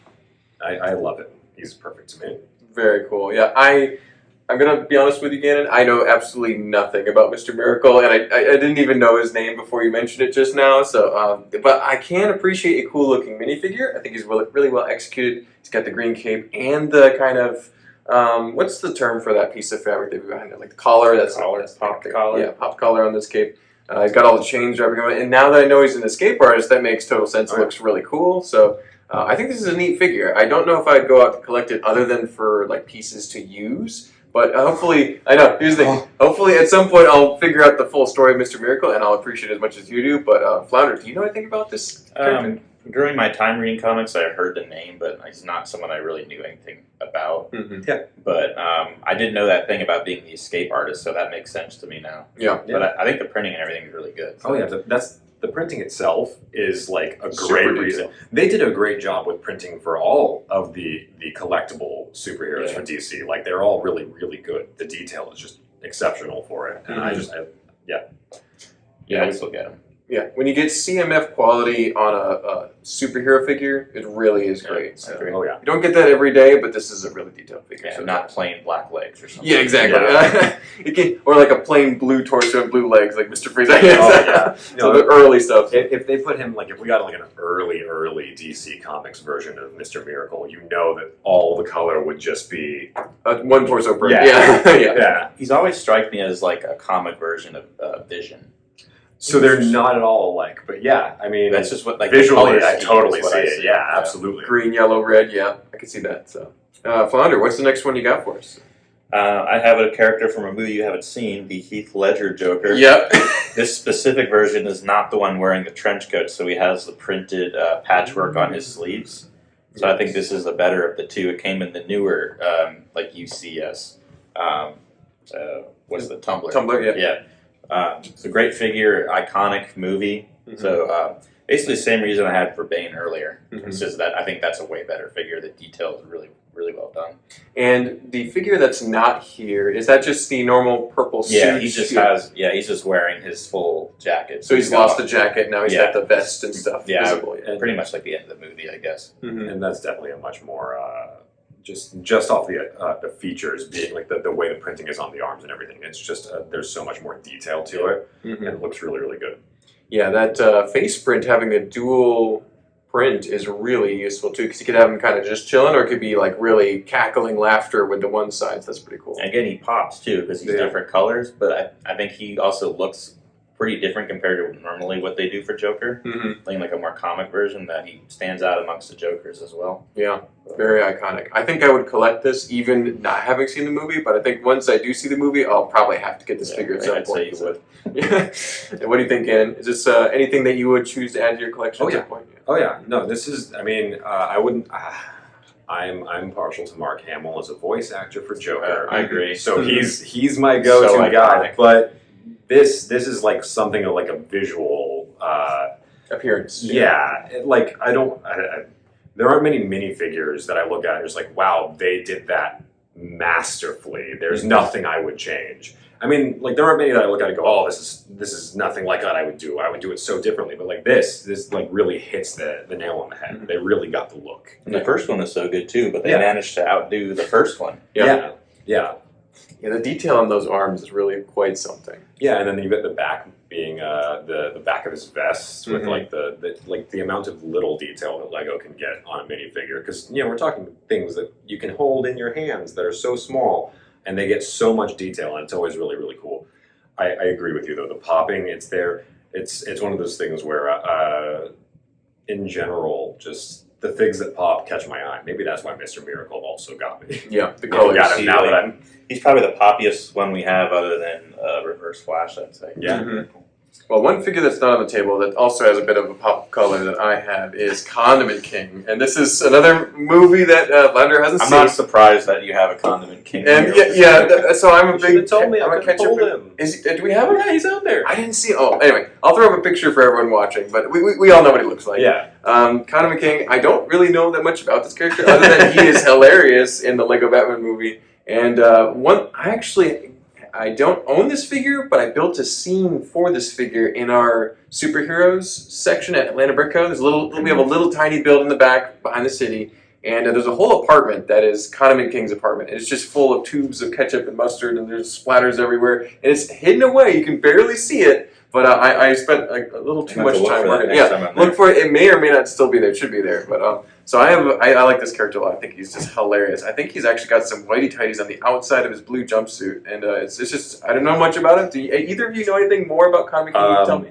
S3: I love it. He's perfect to me.
S1: Very cool. Yeah, I'm gonna be honest with you, Gannon. I know absolutely nothing about Mr. Miracle, and I didn't even know his name before you mentioned it just now. So, but I can appreciate a cool looking minifigure. I think he's really well executed. He's got the green cape and the kind of what's the term for that piece of fabric they've behind it? Like the collar. That's
S2: Pop collar.
S1: Yeah, pop collar on this cape. He's got all the chains wrapping on it, and now that I know he's an escape artist, that makes total sense. It looks really cool. So. I think this is a neat figure. I don't know if I'd go out to collect it other than for like pieces to use, but hopefully, I know, here's the thing, hopefully at some point I'll figure out the full story of Mr. Miracle and I'll appreciate it as much as you do, but Flounder, do you know anything about this character?
S2: During my time reading comics, I heard the name, but he's not someone I really knew anything about.
S1: Mm-hmm.
S3: Yeah.
S2: But I didn't know that thing about being the escape artist, so that makes sense to me now.
S1: Yeah.
S2: But I think the printing and everything is really good.
S3: Oh, yeah. The printing itself is like a
S1: Super
S3: great reason. They did a great job with printing for all of the collectible superheroes for DC. Like, they're all really, really good. The detail is just exceptional for it. And
S2: Yeah, I would still get them.
S1: Yeah, when you get CMF quality on a superhero figure, it really is great. So.
S3: Oh, yeah.
S1: You don't get that every day, but this is a really detailed figure.
S2: Yeah,
S1: so
S2: not plain black legs or something.
S1: Yeah, exactly.
S3: Yeah.
S1: Or like a plain blue torso and blue legs, like Mr. Freeze.
S3: Oh, yeah.
S1: So the early stuff.
S3: If they put him, like, if we got like an early DC Comics version of Mr. Miracle, you know that all the color would just be
S1: One torso per.
S3: Yeah.
S1: Yeah.
S2: He's always struck me as like a comic version of Vision.
S3: So they're not at all alike, but yeah, I mean,
S2: That's just what like
S3: visually,
S2: the color
S3: I
S2: scheme
S3: totally
S2: is what
S3: see
S2: I
S3: it. Yeah, absolutely.
S1: Green, yellow, red. Yeah, I can see that. So, Flounder, what's the next one you got for us?
S2: I have a character from a movie you haven't seen, the Heath Ledger Joker.
S1: Yep.
S2: This specific version is not the one wearing the trench coat, so he has the printed patchwork on his sleeves. So I think this is the better of the two. It came in the newer, like UCS. What's the Tumblr?
S1: Tumblr, yeah.
S2: Yeah. It's a great figure, iconic movie.
S1: Mm-hmm.
S2: So basically the same reason I had for Bane earlier.
S1: Mm-hmm.
S2: It's just that I think that's a way better figure. The detail is really, really well done.
S1: And the figure that's not here, is that just the normal purple suit?
S2: Yeah, he's just wearing his full jacket.
S1: So he's lost the jacket, now he's got the vest and stuff visible.
S2: Yeah, pretty much like the end of the movie, I guess.
S1: Mm-hmm.
S3: And that's definitely a much more just off the features being like the way the printing is on the arms and everything. It's just there's so much more detail to it, and it looks really, really good.
S1: Yeah, that face print having a dual print is really useful too, because you could have him kind of just chilling, or it could be like really cackling laughter with the one side. So that's pretty cool.
S2: And again, he pops too because he's different colors, but I think he also looks pretty different compared to normally what they do for Joker. Playing like a more comic version, that he stands out amongst the Jokers as well.
S1: Yeah, very iconic. I think I would collect this even not having seen the movie, but I think once I do see the movie, I'll probably have to get this figure at some
S2: I'd
S1: point.
S2: say you would.
S1: Yeah. And what do you think, Gannon? Is this anything that you would choose to add to your collection at some point?
S3: Oh yeah, no, this is. I mean, I wouldn't. I'm partial to Mark Hamill as a voice actor for Joker.
S2: I agree.
S3: So he's my go-to guy. But this is like something like a visual
S1: appearance.
S3: Yeah, like there aren't many minifigures that I look at and just like, wow, they did that masterfully. There's nothing I would change. I mean, like, there aren't many that I look at and go, oh, this is nothing like that I would do. I would do it so differently. But like this like really hits the nail on the head. They really got the look.
S2: And the first one is so good too, but they managed to outdo the first one.
S1: Yeah.
S3: Yeah,
S1: the detail on those arms is really quite something.
S3: Yeah, and then you get the back being the back of his vest with like the amount of little detail that Lego can get on a minifigure, because we're talking things that you can hold in your hands that are so small, and they get so much detail, and it's always really, really cool. I agree with you though. The popping, it's there. It's one of those things where in general, just the figs that pop catch my eye. Maybe that's why Mr. Miracle also got me.
S1: Yeah, the colors.
S3: Now that
S2: he's probably the poppiest one we have, other than Reverse Flash, I'd say.
S3: Yeah.
S1: Well, one figure that's not on the table that also has a bit of a pop color that I have is Condiment King, and this is another movie that Flounder hasn't seen.
S2: I'm not surprised that you have a Condiment King.
S1: And so I'm a big.
S3: Told me
S1: I'm
S3: I
S1: a
S3: could
S1: ketchup.
S3: hold him.
S1: Do we have him?
S3: Yeah, he's out there.
S1: I didn't see. Oh, anyway, I'll throw up a picture for everyone watching. But we all know what he looks like.
S3: Yeah.
S1: Condiment King. I don't really know that much about this character, other than he is hilarious in the Lego Batman movie. And I don't own this figure, but I built a scene for this figure in our superheroes section at Atlanta Brick Co. We have a little tiny build in the back behind the city, and there's a whole apartment that is Condiment King's apartment. And it's just full of tubes of ketchup and mustard, and there's splatters everywhere, and it's hidden away. You can barely see it, but I spent a little too much time working. Yeah, look for it. It may or may not still be there. It should be there, but so I like this character a lot. I think he's just hilarious. I think he's actually got some whitey tighties on the outside of his blue jumpsuit, and it's just I don't know much about it. Do either of you know anything more about Condiment King? Tell me.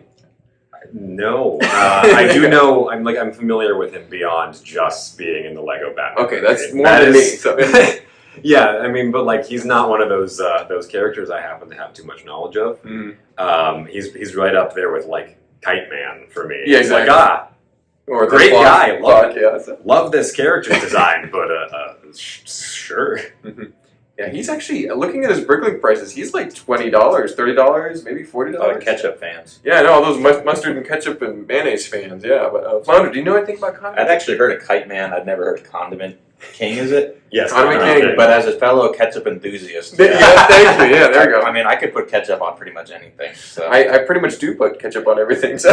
S3: No, I do know. I'm familiar with him beyond just being in the Lego Batman.
S1: Okay, that's more than me. So.
S3: Yeah, I mean, but like he's not one of those characters I happen to have too much knowledge of. Mm-hmm. He's right up there with like Kite Man for me.
S1: Yeah, exactly.
S3: Like, or great guy. Love this character design, but sure.
S1: Mm-hmm. Yeah, he's actually looking at his Bricklink prices. He's like $20, $30, maybe $40.
S2: Ketchup fans.
S1: Yeah, I know all those mustard and ketchup and mayonnaise fans. Yeah, but Flounder, do you know anything about Condiment?
S2: I'd actually heard of Kite Man. I'd never heard of Condiment King. Is it?
S3: Yes,
S1: Condiment King.
S2: But as a fellow ketchup enthusiast,
S1: yeah, thank you. Yeah, there you go.
S2: I mean, I could put ketchup on pretty much anything. So.
S1: I pretty much do put ketchup on everything. So.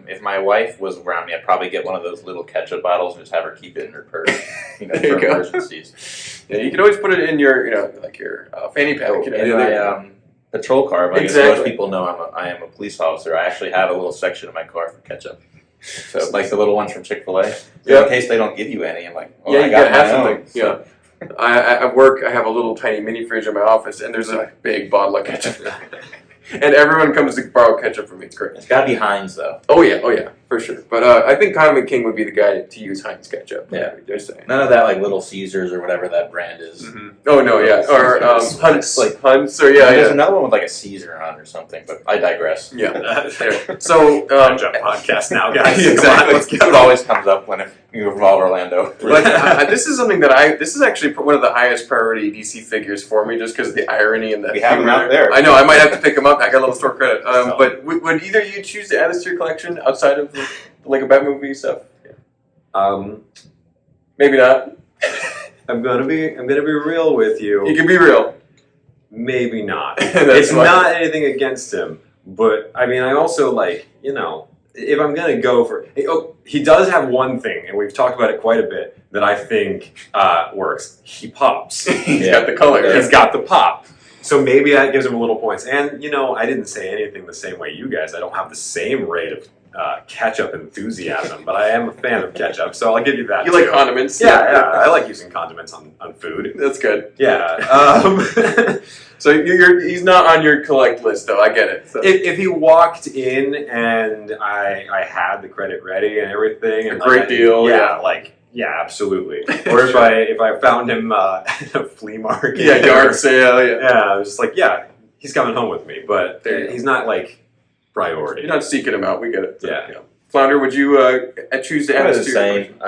S2: If my wife was around me, I'd probably get one of those little ketchup bottles and just have her keep it in her purse, for emergencies.
S1: Yeah, you can always put it in your, like your fanny pack.
S2: In my patrol car. But
S1: exactly.
S2: Most people know I am a police officer. I actually have a little section in my car for ketchup. So like the little ones from Chick-fil-A. So in case they don't give you any, I'm like, oh,
S1: yeah,
S2: I got my
S1: own. Yeah. At work, I have a little tiny mini fridge in my office, and there's a big bottle of ketchup. And everyone comes to borrow ketchup from me. It's great.
S2: It's got to be Heinz, though.
S1: Oh, yeah, for sure. But I think Condiment King would be the guy to use Heinz ketchup.
S2: Yeah.
S1: They're saying.
S2: None of that, like, Little Caesars or whatever that brand is.
S1: Mm-hmm. Oh, no, yeah. Or Hunt's. Like Hunt's, or
S2: There's another one with, like, a Caesar on or something, but I digress.
S1: Yeah. So,
S3: podcast now, guys.
S1: Exactly.
S2: It always comes up when you involve Orlando.
S1: But this is something that this is actually one of the highest priority DC figures for me, just because of the irony and the
S2: we have them out there.
S1: I know, I might have to pick them up. I got a little store credit. But would either of you choose to add this to your collection outside of the Lego Batman movie stuff? Yeah. Maybe not.
S3: I'm gonna be real with you.
S1: You can be real.
S3: Maybe not. It's not anything against him, but I mean, I also if I'm gonna go for, he does have one thing, and we've talked about it quite a bit that I think works. He pops.
S1: He's got the color.
S3: Yeah. He's got the pop. So maybe that gives him a little points. And I didn't say anything the same way you guys. I don't have the same rate of ketchup enthusiasm, but I am a fan of ketchup, so I'll give you that.
S1: You like condiments?
S3: Yeah, I like using condiments on food.
S1: That's good.
S3: Yeah.
S1: So he's not on your collect list, though. I get it. So.
S3: If he walked in and I had the credit ready and everything, and
S1: a great deal.
S3: Yeah, absolutely. Or if I found him at a flea market,
S1: yard sale,
S3: I was just like, he's coming home with me, but he's not like priority.
S1: You're not seeking him out. We get it.
S3: Yeah.
S1: Flounder, would you choose to add this to your
S2: collection?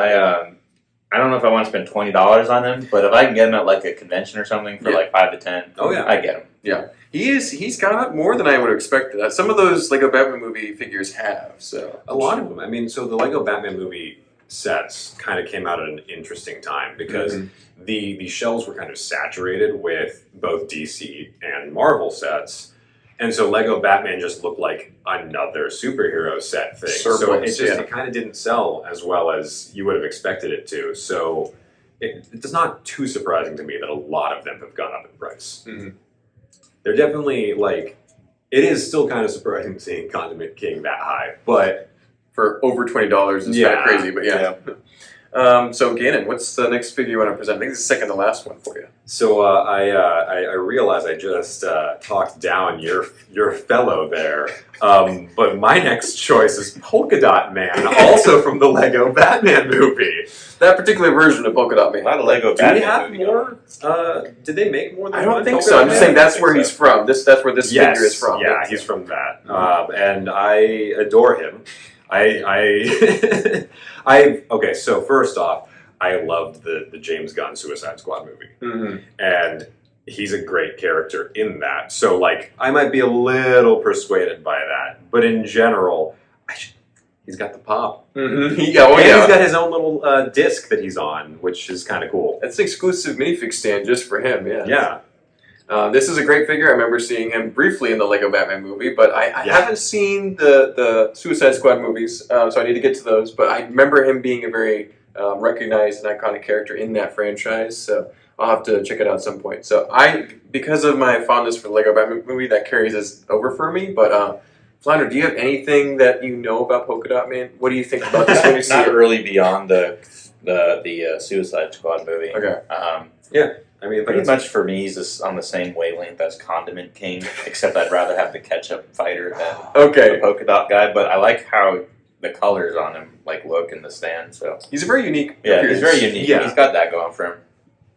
S2: I don't know if I want to spend $20 on him, but if I can get him at like a convention or something for like $5 to $10, I get him.
S1: Yeah, he's got up more than I would have expected. Some of those Lego Batman movie figures have
S3: a lot of them. I mean, so the Lego Batman movie sets kind of came out at an interesting time because the shelves were kind of saturated with both DC and Marvel sets. And so Lego Batman just looked like another superhero set thing.
S1: Surplus,
S3: so it kind of didn't sell as well as you would have expected it to. So it's not too surprising to me that a lot of them have gone up in price. Mm-hmm. They're definitely it is still kind of surprising seeing Condiment King that high, but
S1: for over $20 is kind of crazy. But yeah. So Gannon, what's the next figure you want to present? I think this is the second to last one for you.
S3: So I realize I just talked down your fellow there, but my next choice is Polka-Dot Man, also from the Lego Batman movie.
S1: That particular version of Polka-Dot Man.
S2: Not a Lego
S3: Do
S2: Batman
S3: we have more? Did they make more than
S1: I don't
S3: one
S1: think so. I'm just saying that's where he's from. That's where this figure is from.
S3: Yeah, he's from that, and I adore him. Okay, so first off, I loved the James Gunn Suicide Squad movie. And he's a great character in that. So, I might be a little persuaded by that. But in general, he's got the pop. He's got his own little disc that he's on, which is kind of cool.
S1: That's an exclusive minifig stand just for him,
S3: Yeah.
S1: This is a great figure. I remember seeing him briefly in the Lego Batman movie, but I haven't seen the Suicide Squad movies, so I need to get to those. But I remember him being a very recognized and iconic character in that franchise, so I'll have to check it out at some point. So because of my fondness for the Lego Batman movie, that carries this over for me. But Flounder, do you have anything that you know about Polka-Dot Man? What do you think about this when you see
S2: Not
S1: it?
S2: really beyond the Suicide Squad movie.
S1: Okay.
S3: Yeah. I mean,
S2: Pretty much for me, he's just on the same wavelength as Condiment King, except I'd rather have the ketchup fighter than the polka dot guy. But I like how the colors on him look in the stand. So
S1: he's a very unique.
S2: Yeah, he's very unique.
S3: Yeah.
S2: He's got that going for him.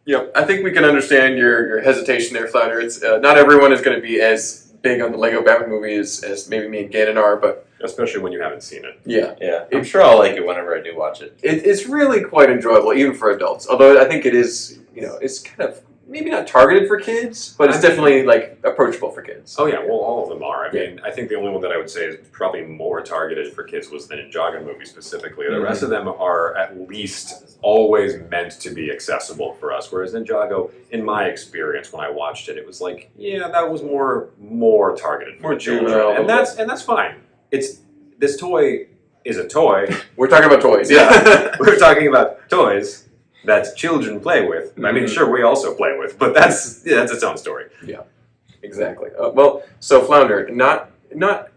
S1: Yep, I think we can understand your hesitation there, Flounder. It's not everyone is going to be as big on the Lego Batman movie as maybe me and Gannon are, but
S3: especially when you haven't seen it.
S2: Yeah. I'm sure I'll like it whenever I do watch it.
S1: It's really quite enjoyable, even for adults. Although I think it is, it's kind of maybe not targeted for kids, but it's definitely approachable for kids.
S3: Oh yeah, well, all of them are. I mean, I think the only one that I would say is probably more targeted for kids was the Ninjago movie specifically. The rest of them are at least always meant to be accessible for us. Whereas Ninjago, in my experience when I watched it, it was that was more targeted for children, and that's fine. This toy is a toy.
S1: We're talking about toys,
S3: yeah. We're talking about toys that children play with. I mean, sure, we also play with, but that's its own story.
S1: Yeah, exactly. So Flounder, not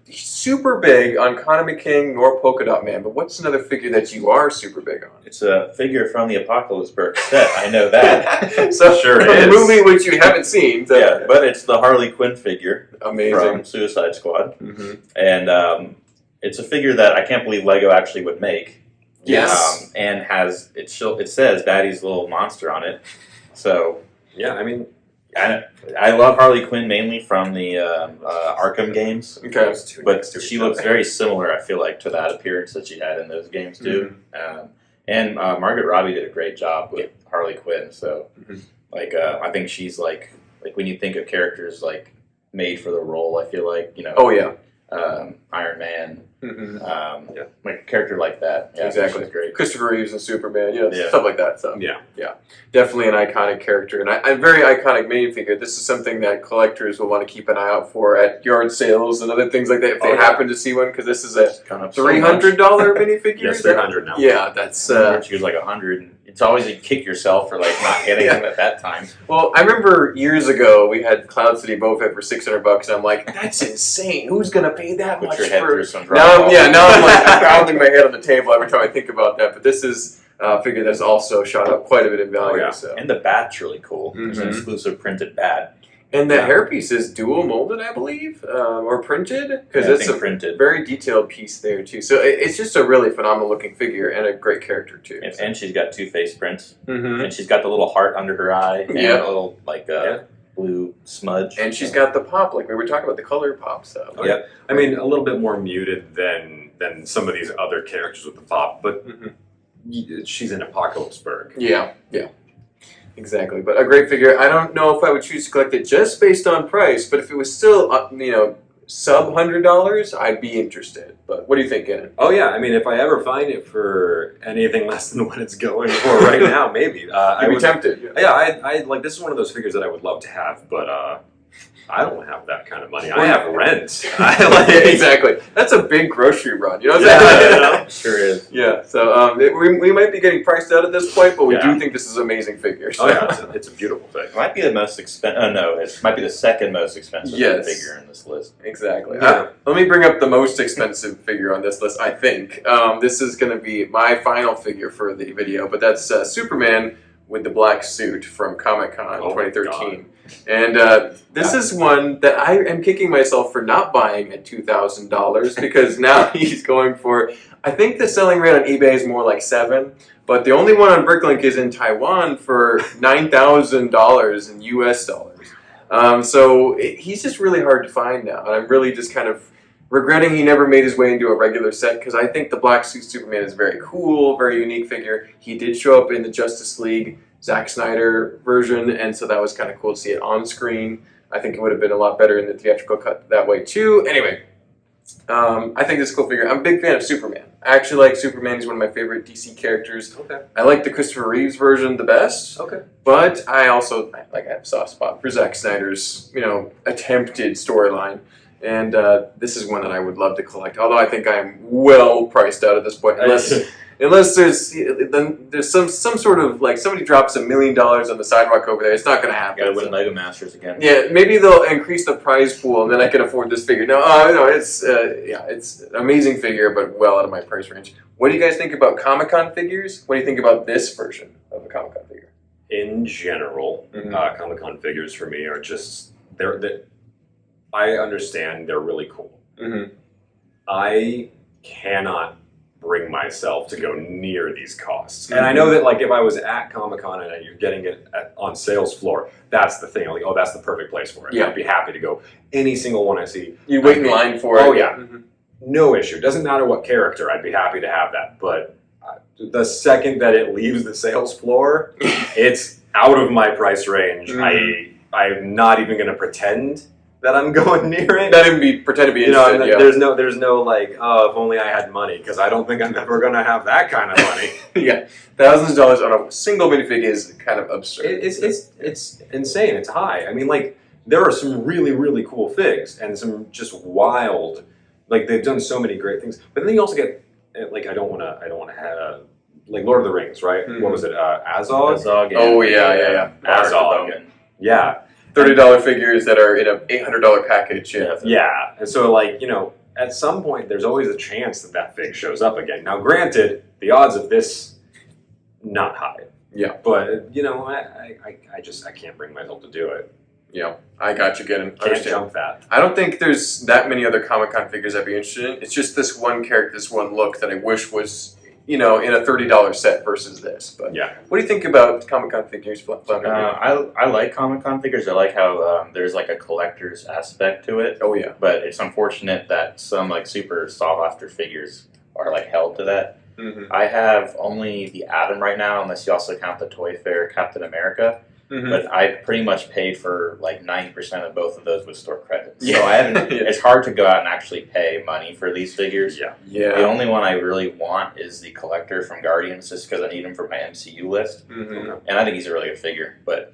S1: super big on Condiment King nor Polka-Dot Man, but what's another figure that you are super big on?
S2: It's a figure from the Apocalypseburg set. I know that.
S1: So
S3: sure
S1: from
S3: it
S1: a
S3: is.
S1: movie which you haven't seen. So.
S2: Yeah, but it's the Harley Quinn figure.
S1: Amazing.
S2: From Suicide Squad. And it's a figure that I can't believe LEGO actually would make.
S1: Yes.
S2: And it says Daddy's little monster on it. So
S3: yeah, I mean,
S2: I love Harley Quinn mainly from the Arkham games.
S1: Okay.
S2: But she looks very similar, I feel like, to that appearance that she had in those games too. And Margaret Robbie did a great job with Harley Quinn. So I think she's like when you think of characters made for the role, I feel like
S1: Oh yeah.
S2: Iron Man, a character like that. Yeah,
S1: exactly.
S2: Great.
S1: Christopher Reeves and Superman, stuff like that. So
S3: yeah,
S1: definitely an iconic character, and a very iconic minifigure. This is something that collectors will want to keep an eye out for at yard sales and other things like that if they happen to see one, because this is a $300 minifigure.
S3: Yes, $300 now.
S1: Yeah, that's.
S2: She was $100. It's always you kick yourself for not getting them at that time.
S1: Well, I remember years ago we had Cloud City Boba for $600, and I'm like, that's insane. Who's gonna pay that much
S2: Put your head
S1: for?
S2: through some
S1: Now I'm pounding my head on the table every time I think about that. But this is a figure that's also shot up quite a bit in value.
S3: Oh, yeah.
S1: So.
S2: And the bat's really cool. It's an exclusive printed bat.
S1: And the hairpiece is dual molded, I believe, or printed, because it's a
S2: printed.
S1: very detailed piece there too. So it's just a really phenomenal looking figure and a great character too.
S2: And she's got two face prints, and she's got the little heart under her eye, and a little blue smudge.
S1: And she's got the pop, like we were talking about, the color pop stuff.
S3: Yeah, I mean a little bit more muted than some of these other characters with the pop, but she's in Apocalypseburg.
S1: Yeah. Exactly, but a great figure. I don't know if I would choose to collect it just based on price, but if it was still, sub $100, I'd be interested. But what do you think, Gannon?
S3: Oh yeah, I mean, if I ever find it for anything less than what it's going for right now, maybe I would
S1: be tempted.
S3: Yeah, I like this is one of those figures that I would love to have, but I don't have that kind of money. I have rent.
S1: Exactly. That's a big grocery run. You know what I'm saying?
S2: Sure is.
S1: Yeah. So we might be getting priced out at this point, but we do think this is an amazing figure. So.
S3: Oh yeah, it's a beautiful thing.
S2: It might be the most expensive. Oh no, it might be the second most expensive figure in this list.
S1: Exactly.
S3: Yeah.
S1: Let me bring up the most expensive figure on this list. I think this is going to be my final figure for the video, but that's Superman with the black suit from Comic-Con 2013. And this is one that I am kicking myself for not buying at $2,000 because now he's going for, I think the selling rate on eBay is more like $7,000, but the only one on Bricklink is in Taiwan for $9,000 in US dollars. So he's just really hard to find now, and I'm really just kind of regretting he never made his way into a regular set, because I think the black suit Superman is very cool, very unique figure. He did show up in the Justice League Zack Snyder version, and so that was kind of cool to see it on screen. I think it would have been a lot better in the theatrical cut that way too. Anyway, I think this is a cool figure. I'm a big fan of Superman. I actually like Superman. He's one of my favorite DC characters.
S3: Okay.
S1: I like the Christopher Reeves version the best.
S3: Okay.
S1: But I also I have a soft spot for Zack Snyder's, attempted storyline. And this is one that I would love to collect. Although I think I'm well priced out at this point, unless there's some sort of like somebody drops $1 million on the sidewalk over there. It's not going to happen.
S2: Gotta win Lego Masters again.
S1: Yeah, maybe they'll increase the prize pool, and then I can afford this figure. No, it's an amazing figure, but well out of my price range. What do you guys think about Comic-Con figures? What do you think about this version of a Comic-Con figure?
S3: In general, Comic-Con figures for me are just I understand they're really cool.
S1: Mm-hmm.
S3: I cannot bring myself to go near these costs. And I know that like if I was at Comic-Con and you're getting it on sales floor, that's the thing. Like, that's the perfect place for it.
S1: Yeah.
S3: I'd be happy to go. Any single one I see.
S1: You wait in line for it.
S3: Oh yeah.
S1: Mm-hmm.
S3: No issue. Doesn't matter what character. I'd be happy to have that. But the second that it leaves the sales floor, it's out of my price range.
S1: Mm-hmm.
S3: I'm not even going to pretend that I'm going near it.
S1: Not even pretend to be interested.
S3: There's no like, oh, if only I had money, because I don't think I'm ever going to have that kind of money.
S1: Yeah, thousands of dollars on a single minifig is kind of absurd.
S3: It's insane. It's high. I mean, like there are some really really cool figs and some just wild. Like they've done so many great things, but then you also get like I don't want to have like Lord of the Rings, right?
S1: Mm-hmm.
S3: What was it? Azog.
S2: Azog.
S1: Oh yeah.
S3: Azog. Yeah.
S1: $30 figures that are in an $800 package.
S3: Yeah, and so like at some point there's always a chance that fig shows up again. Now, granted, the odds of this not high.
S1: Yeah,
S3: but I can't bring myself to do it.
S1: Yeah, I got you, Gannon.
S3: Can't jump that.
S1: I don't think there's that many other Comic-Con figures I'd be interested in. It's just this one character, this one look that I wish was in a $30 set versus this. But
S3: yeah,
S1: what do you think about Comic-Con figures, Flounder?
S2: I like Comic-Con figures. I like how there's like a collector's aspect to it.
S1: Oh yeah.
S2: But it's unfortunate that some like super sought after figures are like held to that.
S1: Mm-hmm.
S2: I have only the Atom right now, unless you also count the Toy Fair Captain America.
S1: Mm-hmm.
S2: But I pretty much paid for like 90% of both of those with store credits.
S1: Yeah.
S2: So I haven't. It's hard to go out and actually pay money for these figures.
S3: Yeah.
S2: The only one I really want is the Collector from Guardians, just because I need him for my MCU list.
S1: Mm-hmm.
S2: And I think he's a really good figure. But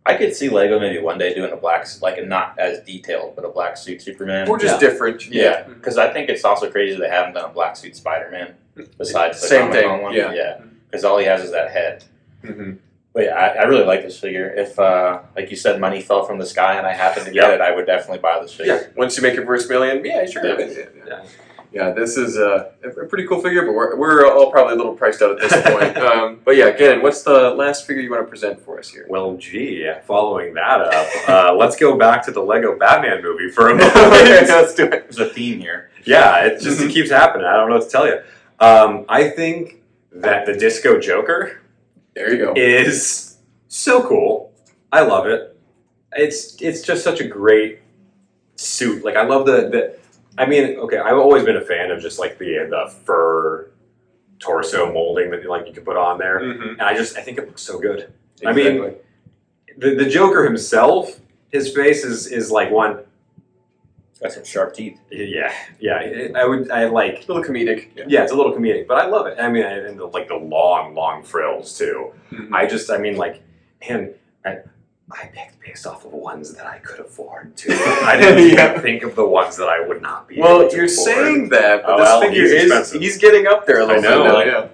S2: I could see Lego maybe one day doing a black, like not as detailed, but a black suit Superman.
S1: Or just different.
S2: Yeah, because I think it's also crazy they haven't done a black suit Spider-Man besides the
S1: Same
S2: Comic-Con
S1: thing.
S2: one.
S1: Yeah.
S2: Because all he has is that head.
S1: Mm-hmm.
S2: But yeah, I really like this figure. If, like you said, money fell from the sky and I happened to get it, I would definitely buy this figure.
S1: Yeah, once you make your first million, yeah, sure. Yeah, this is a pretty cool figure, but we're all probably a little priced out at this point. But yeah, again, what's the last figure you want to present for us here?
S3: Well, gee, following that up, let's go back to the Lego Batman movie for a moment.
S1: Let's do it.
S2: There's a theme here.
S3: Yeah, it keeps happening. I don't know what to tell you. I think that the Disco Joker...
S1: There you go.
S3: Is so cool. I love it. It's just such a great suit. Like I love the I mean, okay, I've always been a fan of just like the fur torso molding that like you can put on there.
S1: Mm-hmm.
S3: And I think it looks so good.
S1: Exactly.
S3: I mean, the Joker himself, his face is like one.
S2: Got some sharp teeth.
S3: Yeah. I like
S1: a little comedic.
S3: Yeah, it's a little comedic, but I love it. I mean, and the long frills too.
S1: Mm-hmm.
S3: I picked based off of ones that I could afford too. I didn't even think of the ones that I would not be.
S1: Well,
S3: able to
S1: you're
S3: afford.
S1: saying that, but
S3: Oh,
S1: this figure he's getting up there a little
S3: I know.
S1: bit now. Yeah.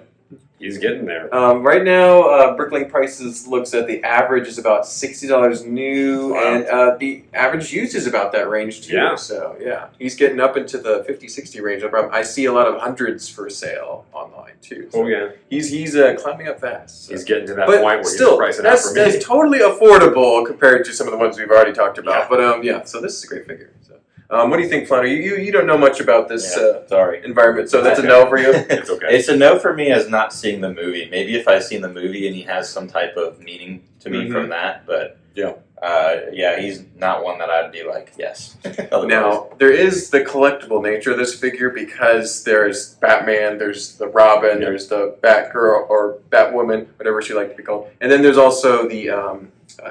S3: He's getting there.
S1: Right now, Bricklink Prices looks at the average is about $60 new,
S3: Wow.
S1: and the average used is about that range too.
S3: Yeah.
S1: So yeah, he's getting up into the 50, 60 range. No problem. I see a lot of hundreds for sale online too. So
S3: Oh yeah,
S1: he's climbing up fast. So.
S3: he's getting to that
S1: But
S3: point where
S1: still,
S3: he's pricing out for me.
S1: that's totally affordable compared to some of the ones we've already talked about. But yeah, so this is a great figure. So. What do you think, Flounder? You don't know much about this
S2: Sorry.
S1: environment, so that's a no for you?
S3: It's okay.
S2: It's a no for me as not seeing the movie. Maybe if I've seen the movie and he has some type of meaning to me from that, but he's not one that I'd be like, yes.
S1: Now, there is the collectible nature of this figure because there's Batman, there's the Robin, there's the Batgirl or Batwoman, whatever she liked to be called, and then there's also the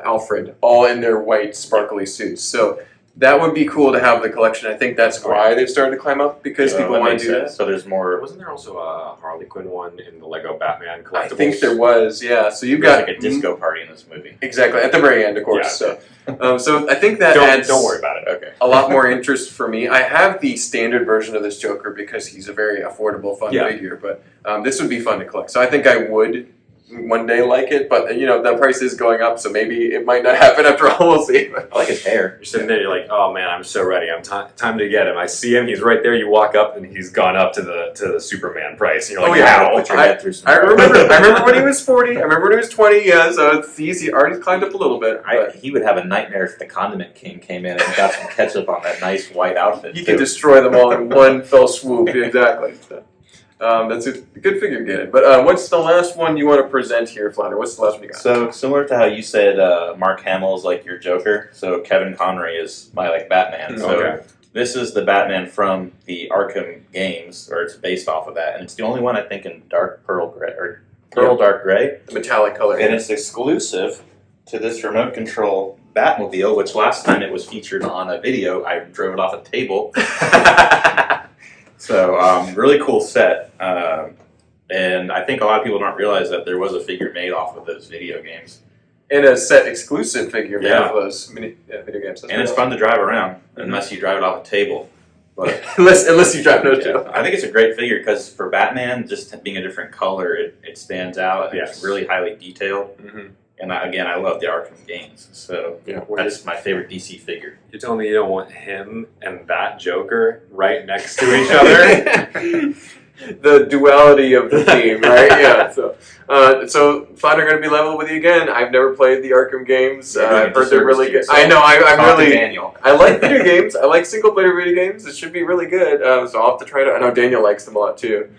S1: Alfred, all in their white sparkly suits. So That would be cool to have the collection. I think that's why they've started to climb up, because people want to do that.
S2: So there's more.
S3: Wasn't there also a Harley Quinn one in the Lego Batman collectibles?
S1: I think there was, yeah. So you've
S2: There's
S1: got
S2: like a disco party in this movie.
S1: Exactly, at the very end, of course.
S3: Yeah,
S1: so I think that adds
S3: don't worry about it.
S2: Okay.
S1: a lot more interest for me. I have the standard version of this Joker because he's a very affordable, fun figure, but this would be fun to collect. So I think I would one day like it, but the price is going up, so maybe it might not happen after all. We'll see.
S2: I like his hair.
S3: You're sitting there, you're like, oh man, I'm so ready. I'm time to get him. I see him. He's right there. You walk up, and he's gone up to the Superman price. And you're like,
S1: wow.
S2: Put your head through some
S1: I remember when he was 40. I remember when he was 20. Yeah, so he already climbed up a little bit.
S2: He would have a nightmare if the Condiment King came in and got some ketchup on that nice white outfit.
S1: He could destroy them all in one fell swoop. Exactly. That's a good figure, Gannon. But what's the last one you want to present here, Flounder? What's the last one you got?
S2: So similar to how you said Mark Hamill's like your Joker, so Kevin Conroy is my Batman. So this is the Batman from the Arkham games, or it's based off of that, and it's the only one I think in dark pearl gray or dark gray,
S1: the metallic color,
S2: and it's exclusive to this remote control Batmobile. Which last time it was featured on a video, I drove it off a table. So, really cool set, and I think a lot of people don't realize that there was a figure made off of those video games.
S1: And a set exclusive figure made off of those video games.
S2: And it's fun to drive around, unless you drive it off a table. But
S1: unless you drive no table.
S2: I think it's a great figure, because for Batman, just being a different color, it stands out, and it's really highly detailed. And I love the Arkham games, so that's my favorite DC figure.
S3: You're telling me you don't want him and that Joker right next to each other?
S1: The duality of the theme, right? Yeah. So Flounder, going to be level with you again. I've never played the Arkham games. I've heard they're really good. I know. I'm really.
S2: Daniel.
S1: I like video games. I like single player video games. It should be really good. So I'll have to try it. I know Daniel likes them a lot too.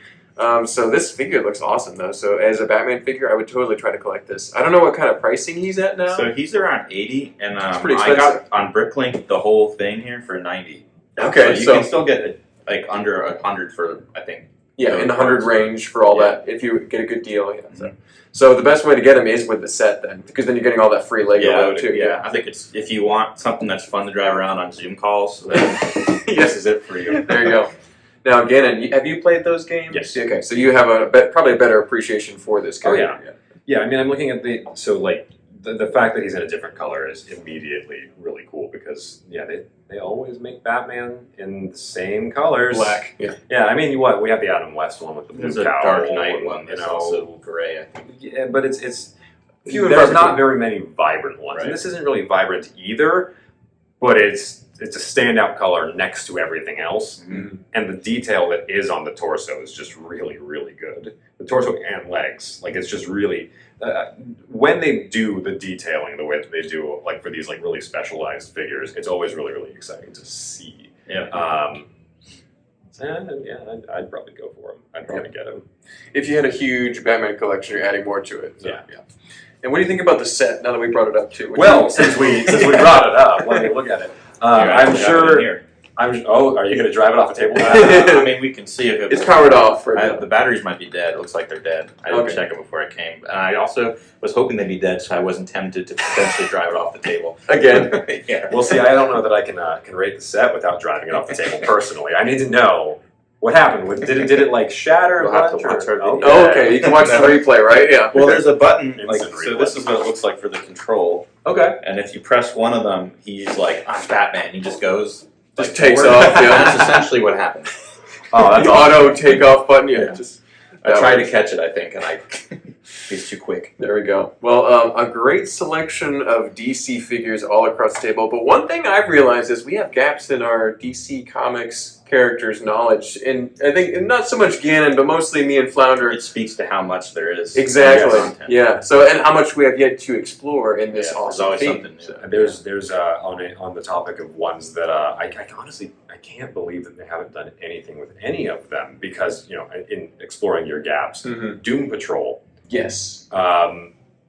S1: So this figure looks awesome, though. So as a Batman figure, I would totally try to collect this. I don't know what kind of pricing he's at now.
S2: So he's around 80, and
S1: it's pretty
S2: I
S1: expensive.
S2: got on Bricklink the whole thing here for 90.
S1: Okay,
S2: so you can still get it like under 100 for, I think.
S1: Yeah, in the 100 range for all that, if you get a good deal. Yeah. So the best way to get him is with the set, then, because then you're getting all that free Lego too.
S2: Yeah, I think it's, if you want something that's fun to drive around on Zoom calls, then this is it for you.
S1: There you go. Now, Gannon, have you played those games?
S3: Yes.
S1: Okay, so you have probably a better appreciation for this character.
S3: Oh, yeah. Yeah, I mean, I'm looking at the fact that he's in a different color is immediately really cool, because, they always make Batman in the same colors.
S1: Black.
S3: Yeah, I mean, we have the Adam West one with the blue
S2: There's a
S3: cowl,
S2: Dark Knight one that's also gray, I think.
S3: Yeah, but it's
S1: Few and
S3: there's
S1: far
S3: not
S1: between.
S3: very many vibrant ones.
S2: Right.
S3: And this isn't really vibrant either, but it's a standout color next to everything else.
S1: Mm-hmm.
S3: And the detail that is on the torso is just really, really good. The torso and legs, it's just really... when they do the detailing the way that they do, for these really specialized figures, it's always really, really exciting to see.
S2: Yeah.
S3: I'd probably go for him. I'd probably get him.
S1: If you had a huge Batman collection, you're adding more to it. So,
S3: Yeah.
S1: And what do you think about the set, now that we brought it up, too?
S3: Since we brought it up, let me look at it. I'm sure... are you going to drive it off a table?
S2: I mean, we can see if
S1: it's powered off.
S2: The batteries might be dead. It looks like they're dead. I didn't check it before I came. And I also was hoping they'd be dead, so I wasn't tempted to potentially drive it off the table.
S1: Again.
S2: Yeah.
S3: Well, see, I don't know that I can rate the set without driving it off the table personally. I need to know what happened. Did it shatter?
S2: We'll have to watch our video.
S1: Oh, okay. You can watch the replay, right? Yeah.
S2: Well, there's a button.
S3: Instant
S2: So this is what it looks like for the control.
S3: Okay.
S2: And if you press one of them, he's like, I'm Batman. He just goes.
S1: Just takes
S2: forward.
S1: off. Yeah.
S2: That's essentially what happened.
S3: Oh, that's
S1: the
S3: awesome.
S1: auto takeoff button. Yeah.
S2: I tried to catch it, I think, and he's too quick.
S1: There we go. Well, a great selection of DC figures all across the table. But one thing I've realized is we have gaps in our DC Comics characters' knowledge. And I think not so much Gannon, but mostly me and Flounder.
S2: It speaks to how much there is.
S1: Exactly.
S2: Content.
S1: Yeah. So, and how much we have yet to explore in this awesome
S2: always
S1: theme.
S2: something new.
S1: So,
S3: There's on the topic of ones that I honestly can't believe that they haven't done anything with any of them, because in exploring your gaps, Doom Patrol.
S1: Yes.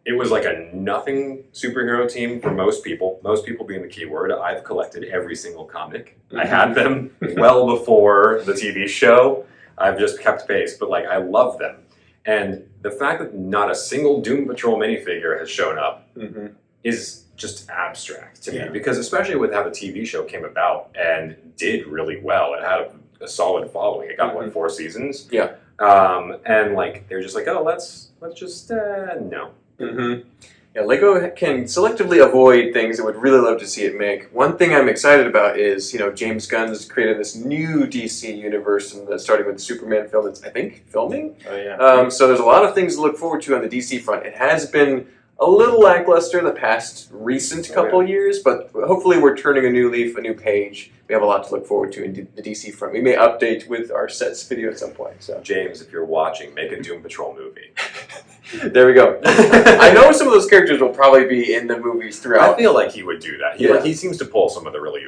S3: It was like a nothing superhero team for most people. Most people being the key word. I've collected every single comic. I had them well before the TV show. I've just kept pace, but I love them. And the fact that not a single Doom Patrol minifigure has shown up is just abstract to me, because especially with how the TV show came about and did really well, it had a solid following. It got what, 4 seasons.
S1: Yeah.
S3: And like they're just like, oh, let's just no.
S1: Yeah, LEGO can selectively avoid things I would really love to see it make. One thing I'm excited about is, James Gunn's created this new DC universe, and starting with the Superman film that's, I think, filming.
S2: Oh, yeah.
S1: So there's a lot of things to look forward to on the DC front. It has been a little lackluster the past recent couple years, but hopefully we're turning a new leaf, a new page. We have a lot to look forward to in the DC front. We may update with our sets video at some point. So
S3: James, if you're watching, make a Doom Patrol movie.
S1: There we go. I know some of those characters will probably be in the movies throughout.
S3: I feel like he would do that. He seems to pull some of the really,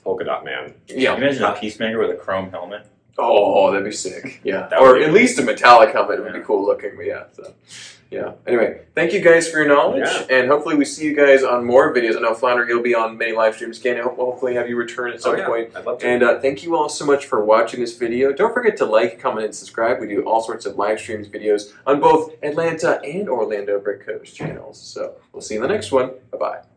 S3: Polka-Dot Man.
S1: Yeah.
S2: Can you imagine a Peacemaker with a chrome helmet?
S1: Oh, that'd be sick. Yeah.
S3: That
S1: Or
S3: would be
S1: at least a metallic helmet would be cool looking, but yeah. So. Yeah. Anyway, thank you guys for your knowledge, and hopefully we see you guys on more videos. I know Flounder, you'll be on many live streams. Gannon, we'll hopefully have you return at some point.
S3: I'd love to.
S1: And thank you all so much for watching this video. Don't forget to like, comment, and subscribe. We do all sorts of live streams, videos on both Atlanta and Orlando Brick Coast channels. So we'll see you in the next one. Bye-bye.